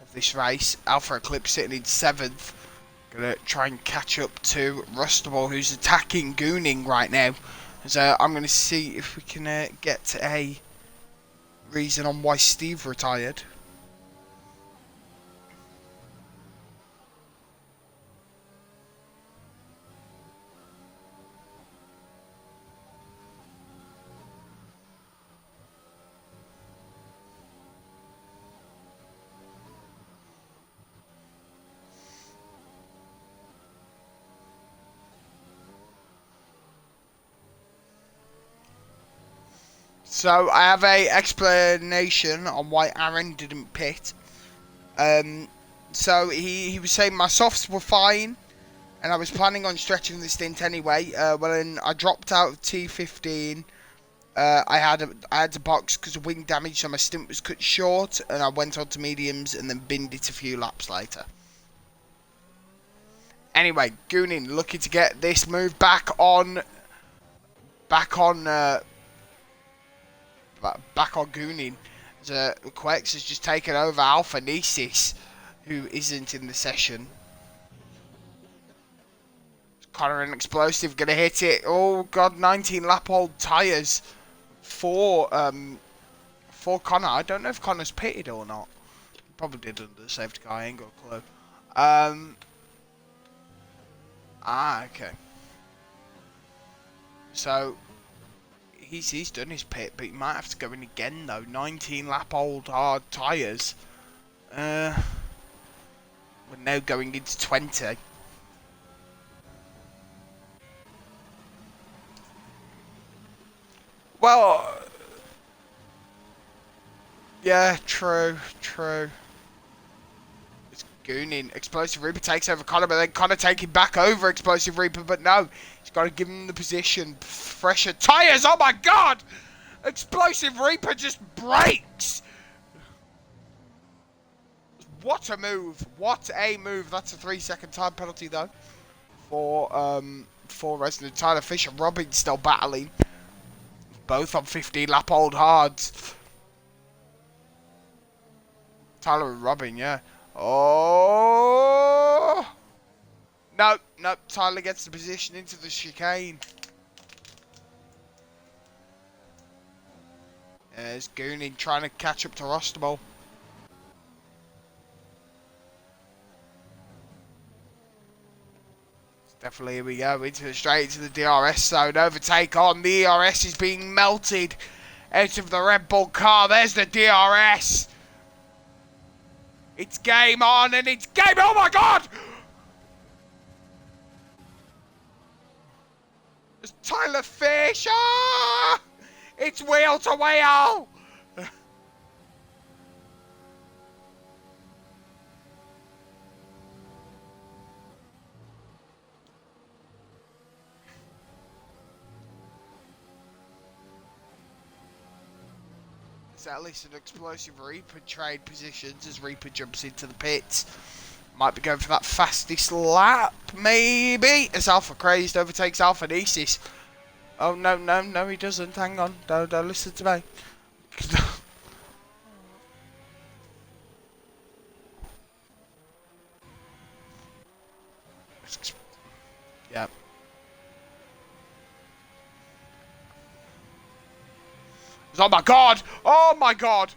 of this race. Alpha Eclipse sitting in 7th. Gonna try and catch up to Rustable, who's attacking Gooning right now. So I'm gonna see if we can get a reason on why Steve retired. So I have a explanation on why Aaron didn't pit. So he was saying my softs were fine, and I was planning on stretching the stint anyway. When I dropped out of T15, I had to box because of wing damage, so my stint was cut short, and I went on to mediums and then binned it a few laps later. Anyway, Goonin looking to get this move back on Goonin. Quex has just taken over Alpha Nesis, who isn't in the session. Connor and Explosive gonna hit it. Oh god, 19 lap old tyres for Connor. I don't know if Connor's pitted or not. He probably did under the safety car, I ain't got a clue. Okay. So he's done his pit, but he might have to go in again though. 19 lap old hard tyres. We're now going into 20. Well, yeah, true. It's gooning. Explosive Reaper takes over Connor, but then Connor taking back over Explosive Reaper, but no. He's got to give him the position. Fresher tyres, oh my god! Explosive Reaper just breaks! What a move. What a move. That's a 3-second time penalty, though. For Resident Tyler Fish and Robin still battling. Both on 15-lap old hards. Tyler and Robin, yeah. Oh! No. Tyler gets the position into the chicane. There's Gooning trying to catch up to Rostable. Definitely, here we go, straight into the DRS zone, overtake on, the DRS is being melted out of the Red Bull car, there's the DRS! It's game on, and it's game, oh my god! It's Tyler Fish, ah! It's wheel to wheel! So at least an Explosive Reaper trade positions as Reaper jumps into the pits. Might be going for that fastest lap, maybe, as Alpha Crazed overtakes Alpha Nesis. Oh, no, he doesn't. Hang on. Don't listen to me. Yeah. Oh my god! Oh my god!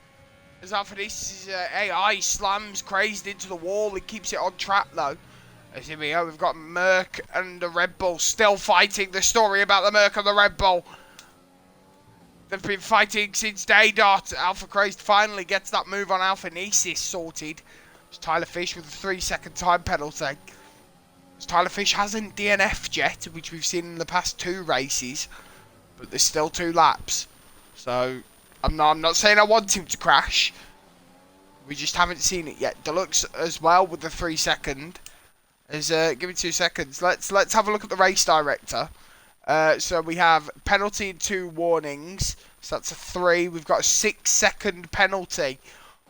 As Alpha Nesis' AI slams Crazed into the wall, it keeps it on track though. As here we go, we've got Merc and the Red Bull still fighting. The story about the Merc and the Red Bull. They've been fighting since day dot. Alpha Crazed finally gets that move on Alpha Nesis sorted. It's Tyler Fish with a 3-second time penalty. As Tyler Fish hasn't DNF'd yet, which we've seen in the past 2 races. But there's still 2 laps. So, I'm not saying I want him to crash. We just haven't seen it yet. Deluxe as well with the 3-second. Give me 2 seconds. Let's have a look at the race director. So we have penalty and 2 warnings. So that's a 3. We've got a 6-second penalty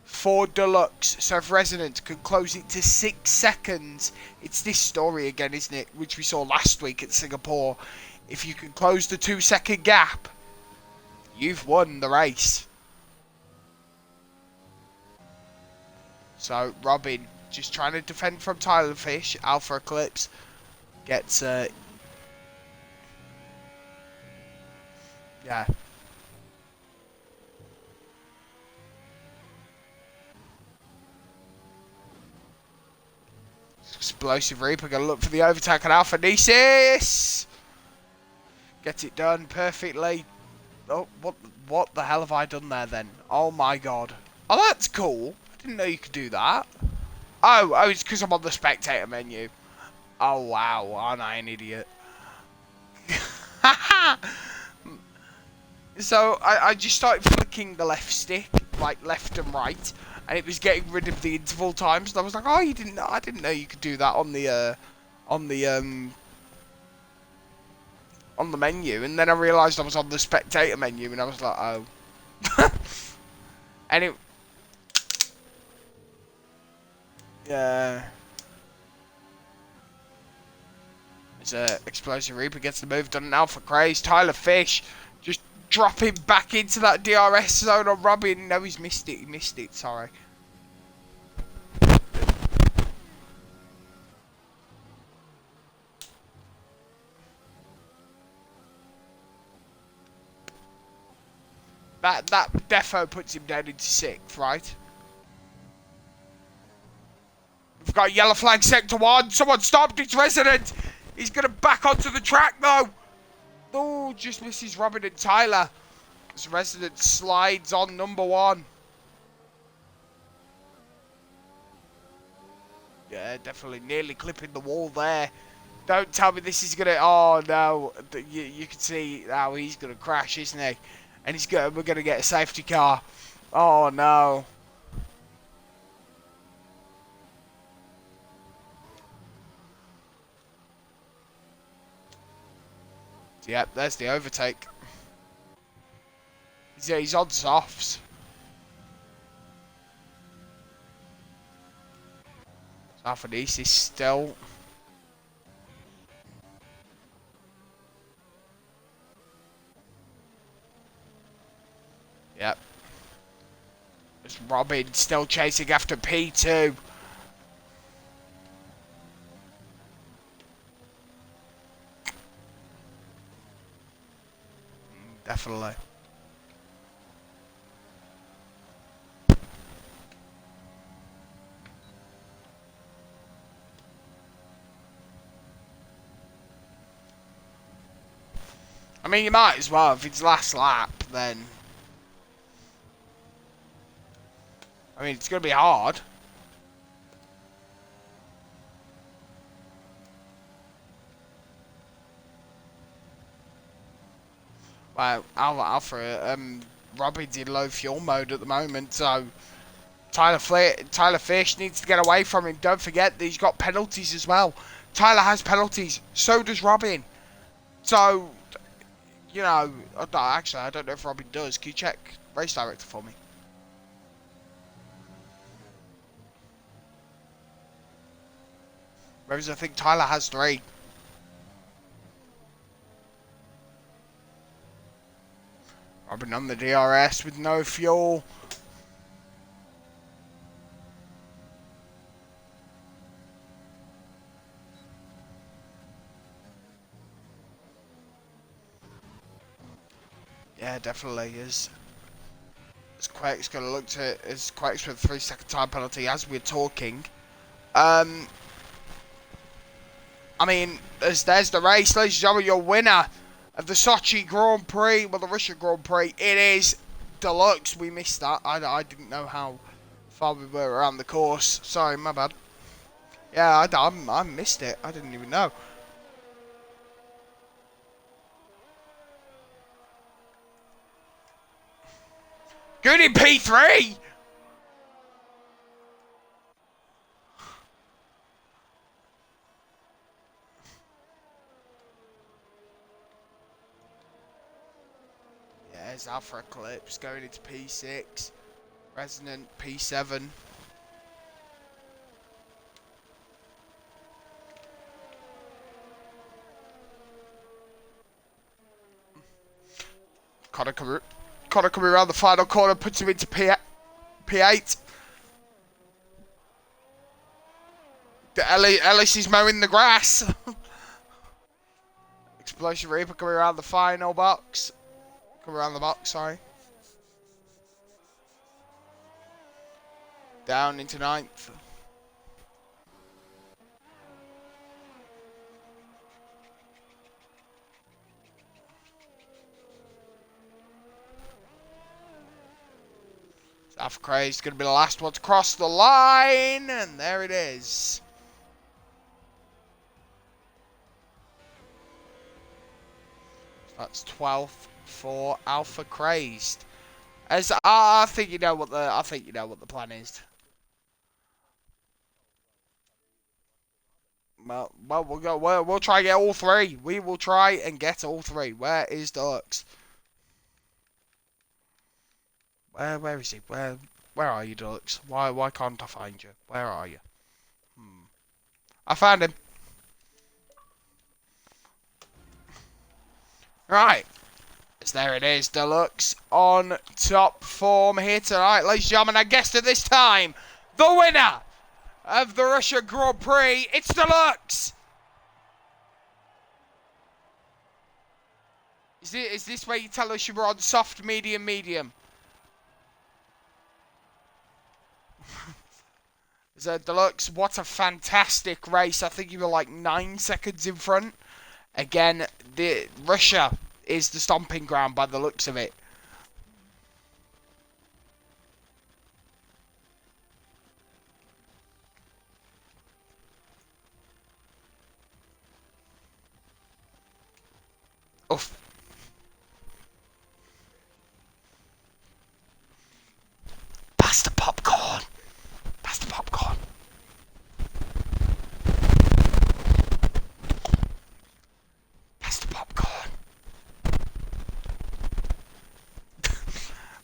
for Deluxe. So if Resonant can close it to 6 seconds, it's this story again, isn't it? Which we saw last week at Singapore. If you can close the 2-second gap, you've won the race. So Robin just trying to defend from Tyler Fish. Alpha Eclipse gets yeah. Explosive Reaper gonna look for the overtake on Alpha Nesis. Gets it done perfectly. Oh, what the hell have I done there then? Oh my god. Oh, that's cool. I didn't know you could do that. Oh, it's because I'm on the spectator menu. Oh wow, aren't I an idiot? So I just started flicking the left stick, like left and right, and it was getting rid of the interval times. And I was like, oh, I didn't know you could do that on the menu. And then I realised I was on the spectator menu, and I was like, oh. And it, yeah. As Explosive Reaper gets the move done now for Craze. Tyler Fish just dropping back into that DRS zone on Robin. No, he's missed it. He missed it. Sorry. That defo puts him down into 6th, right? We've got yellow flag sector 1. Someone stopped. It's Resident. He's going to back onto the track, though. Oh, just misses Robin and Tyler. As Resident slides on number 1. Yeah, definitely nearly clipping the wall there. Don't tell me this is going to... Oh, no. You can see how he's going to crash, isn't he? And we're going to get a safety car. Oh, no. Yep, there's the overtake. He's on softs. Alphanese is still... Yep. There's Robin still chasing after P2. Definitely. I mean, you might as well. If it's last lap, then... I mean, it's going to be hard. Well, Alpha, Robin's in low fuel mode at the moment, so... Tyler Fish needs to get away from him. Don't forget that he's got penalties as well. Tyler has penalties. So does Robin. So... You know, actually, I don't know if Robin does. Can you check race director for me? Whereas I think Tyler has 3. Robin on the DRS with no fuel. Yeah, definitely is. As Quake's going to look to as Quake's with a 3-second time penalty as we're talking. I mean, there's the race, ladies and gentlemen. Your winner of the Sochi Grand Prix, well, the Russian Grand Prix, it is Deluxe. We missed that. I didn't know how far we were around the course. Sorry, my bad. Yeah, I missed it. I didn't even know. Good in P3! Yeah, there's Alpha Eclipse going into P6. Resonant P7. Connor coming around the final corner, puts him into P8. Ellis is mowing the grass. Explosion Reaper coming around the final box. Coming around the box, sorry. Down into 9th. Alpha Craze is going to be the last one to cross the line, and there it is. That's 12th for Alpha Crazed. As I think you know what the plan is. Well, we'll try and get all 3. We will try and get all 3. Where is Deluxe? Where is he? Where are you, Deluxe? Why can't I find you? Where are you? I found him. Right. So there it is, Deluxe on top form here tonight, ladies and gentlemen. I guessed at this time, the winner of the Russia Grand Prix, it's Deluxe. Is this where you tell us you were on soft, medium, medium? So Deluxe, what a fantastic race. I think you were like 9 seconds in front. Again, Russia is the stomping ground by the looks of it. Oof.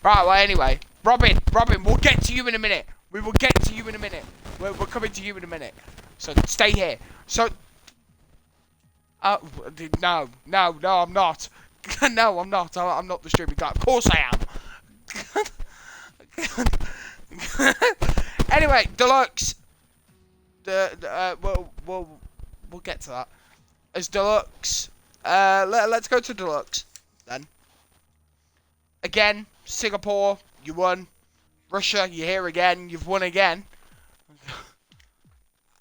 Right, well, anyway. Robin, we'll get to you in a minute. We will get to you in a minute. We're coming to you in a minute. So, stay here. So... no, I'm not. No, I'm not. I'm not the stupid guy. Of course I am. Anyway, Deluxe. We'll get to that. As Deluxe. Let's go to Deluxe then. Again, Singapore, you won. Russia, you're here again. You've won again.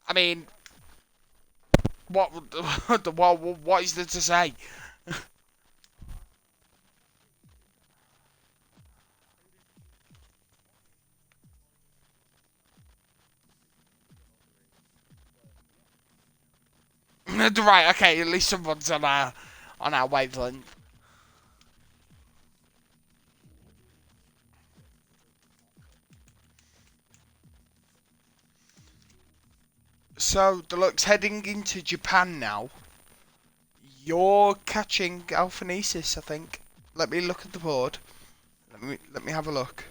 I mean, what is there to say? Right, okay, at least someone's on our wavelength. So, Deluxe, heading into Japan now. You're catching Alphanesis, I think. Let me look at the board. Let me have a look.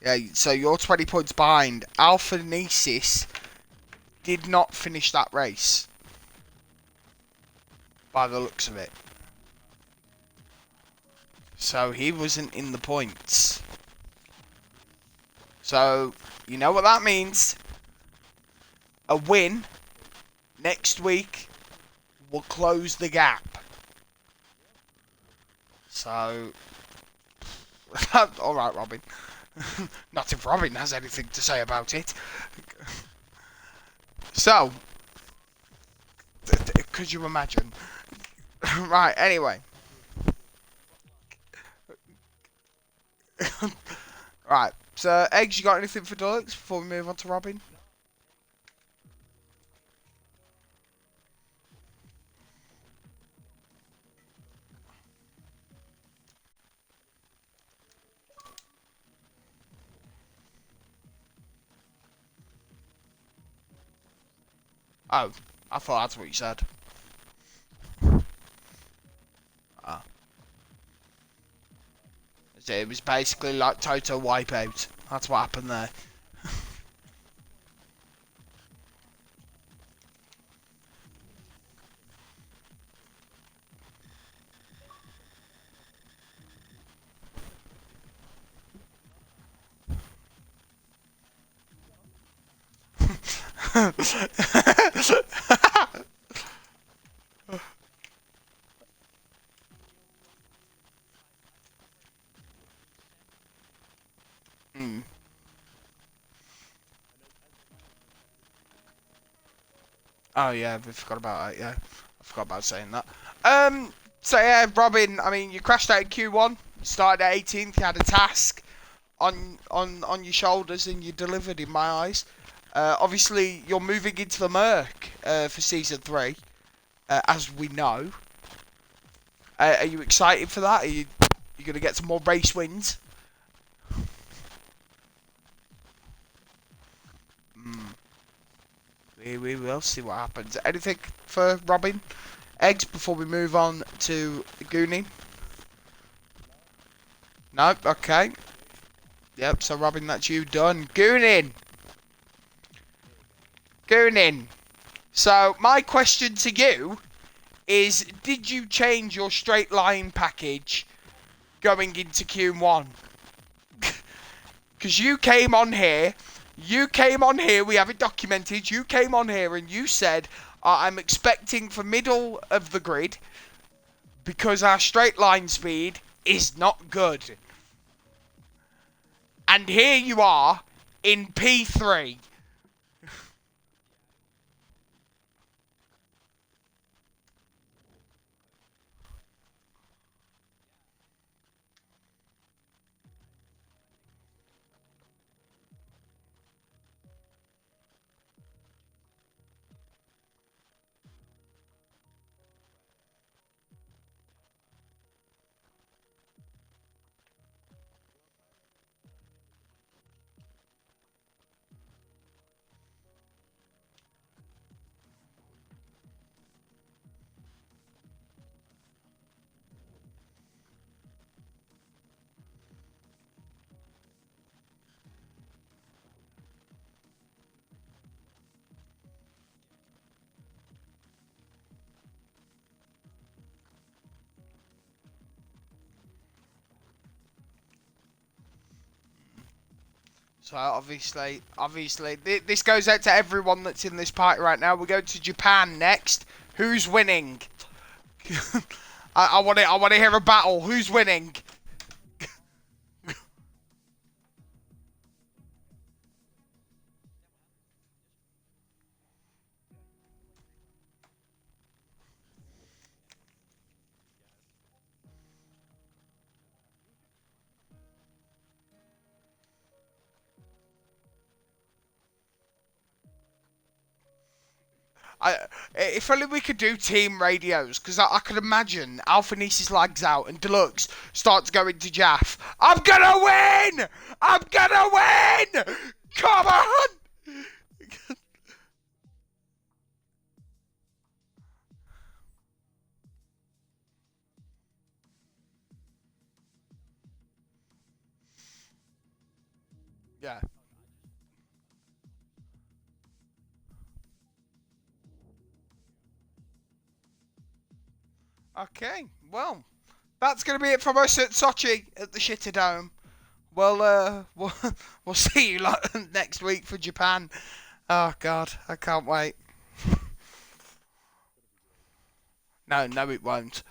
Yeah, so you're 20 points behind. Alphanesis did not finish that race. By the looks of it. So he wasn't in the points. So, you know what that means? A win next week will close the gap. So, alright, Robin. Not if Robin has anything to say about it. So, could you imagine? Right, anyway. Right, so Eggs, you got anything for Deluxe before we move on to Robin? Oh, I thought that's what you said. Ah. So it was basically like Toto Wipeout. That's what happened there. Hmm. Oh yeah, we forgot about that. Yeah, I forgot about saying that. So yeah, Robin. I mean, you crashed out in Q1. You started at 18th. You had a task on your shoulders, and you delivered in my eyes. Obviously, you're moving into the Merc for season 3, as we know. Are you excited for that? Are you gonna get some more race wins? We will see what happens. Anything for Robin? Eggs before we move on to Goonie? No? Okay. Yep, so Robin, that's you done. Goonin! Goonin! So, my question to you is, did you change your straight line package going into Q1? Because you came on here, we have it documented, you came on here and you said, I'm expecting for middle of the grid because our straight line speed is not good. And here you are in P3. So obviously, this goes out to everyone that's in this party right now. We're going to Japan next. Who's winning? I want to hear a battle. Who's winning? If only we could do team radios, because I could imagine Alphanesis lags out and Deluxe starts going to Jaff. I'm gonna win! I'm gonna win! Come on! Yeah. Okay, well, that's going to be it from us at Sochi at the Shitter Dome. Well, we'll see you next week for Japan. Oh, God, I can't wait. No, it won't.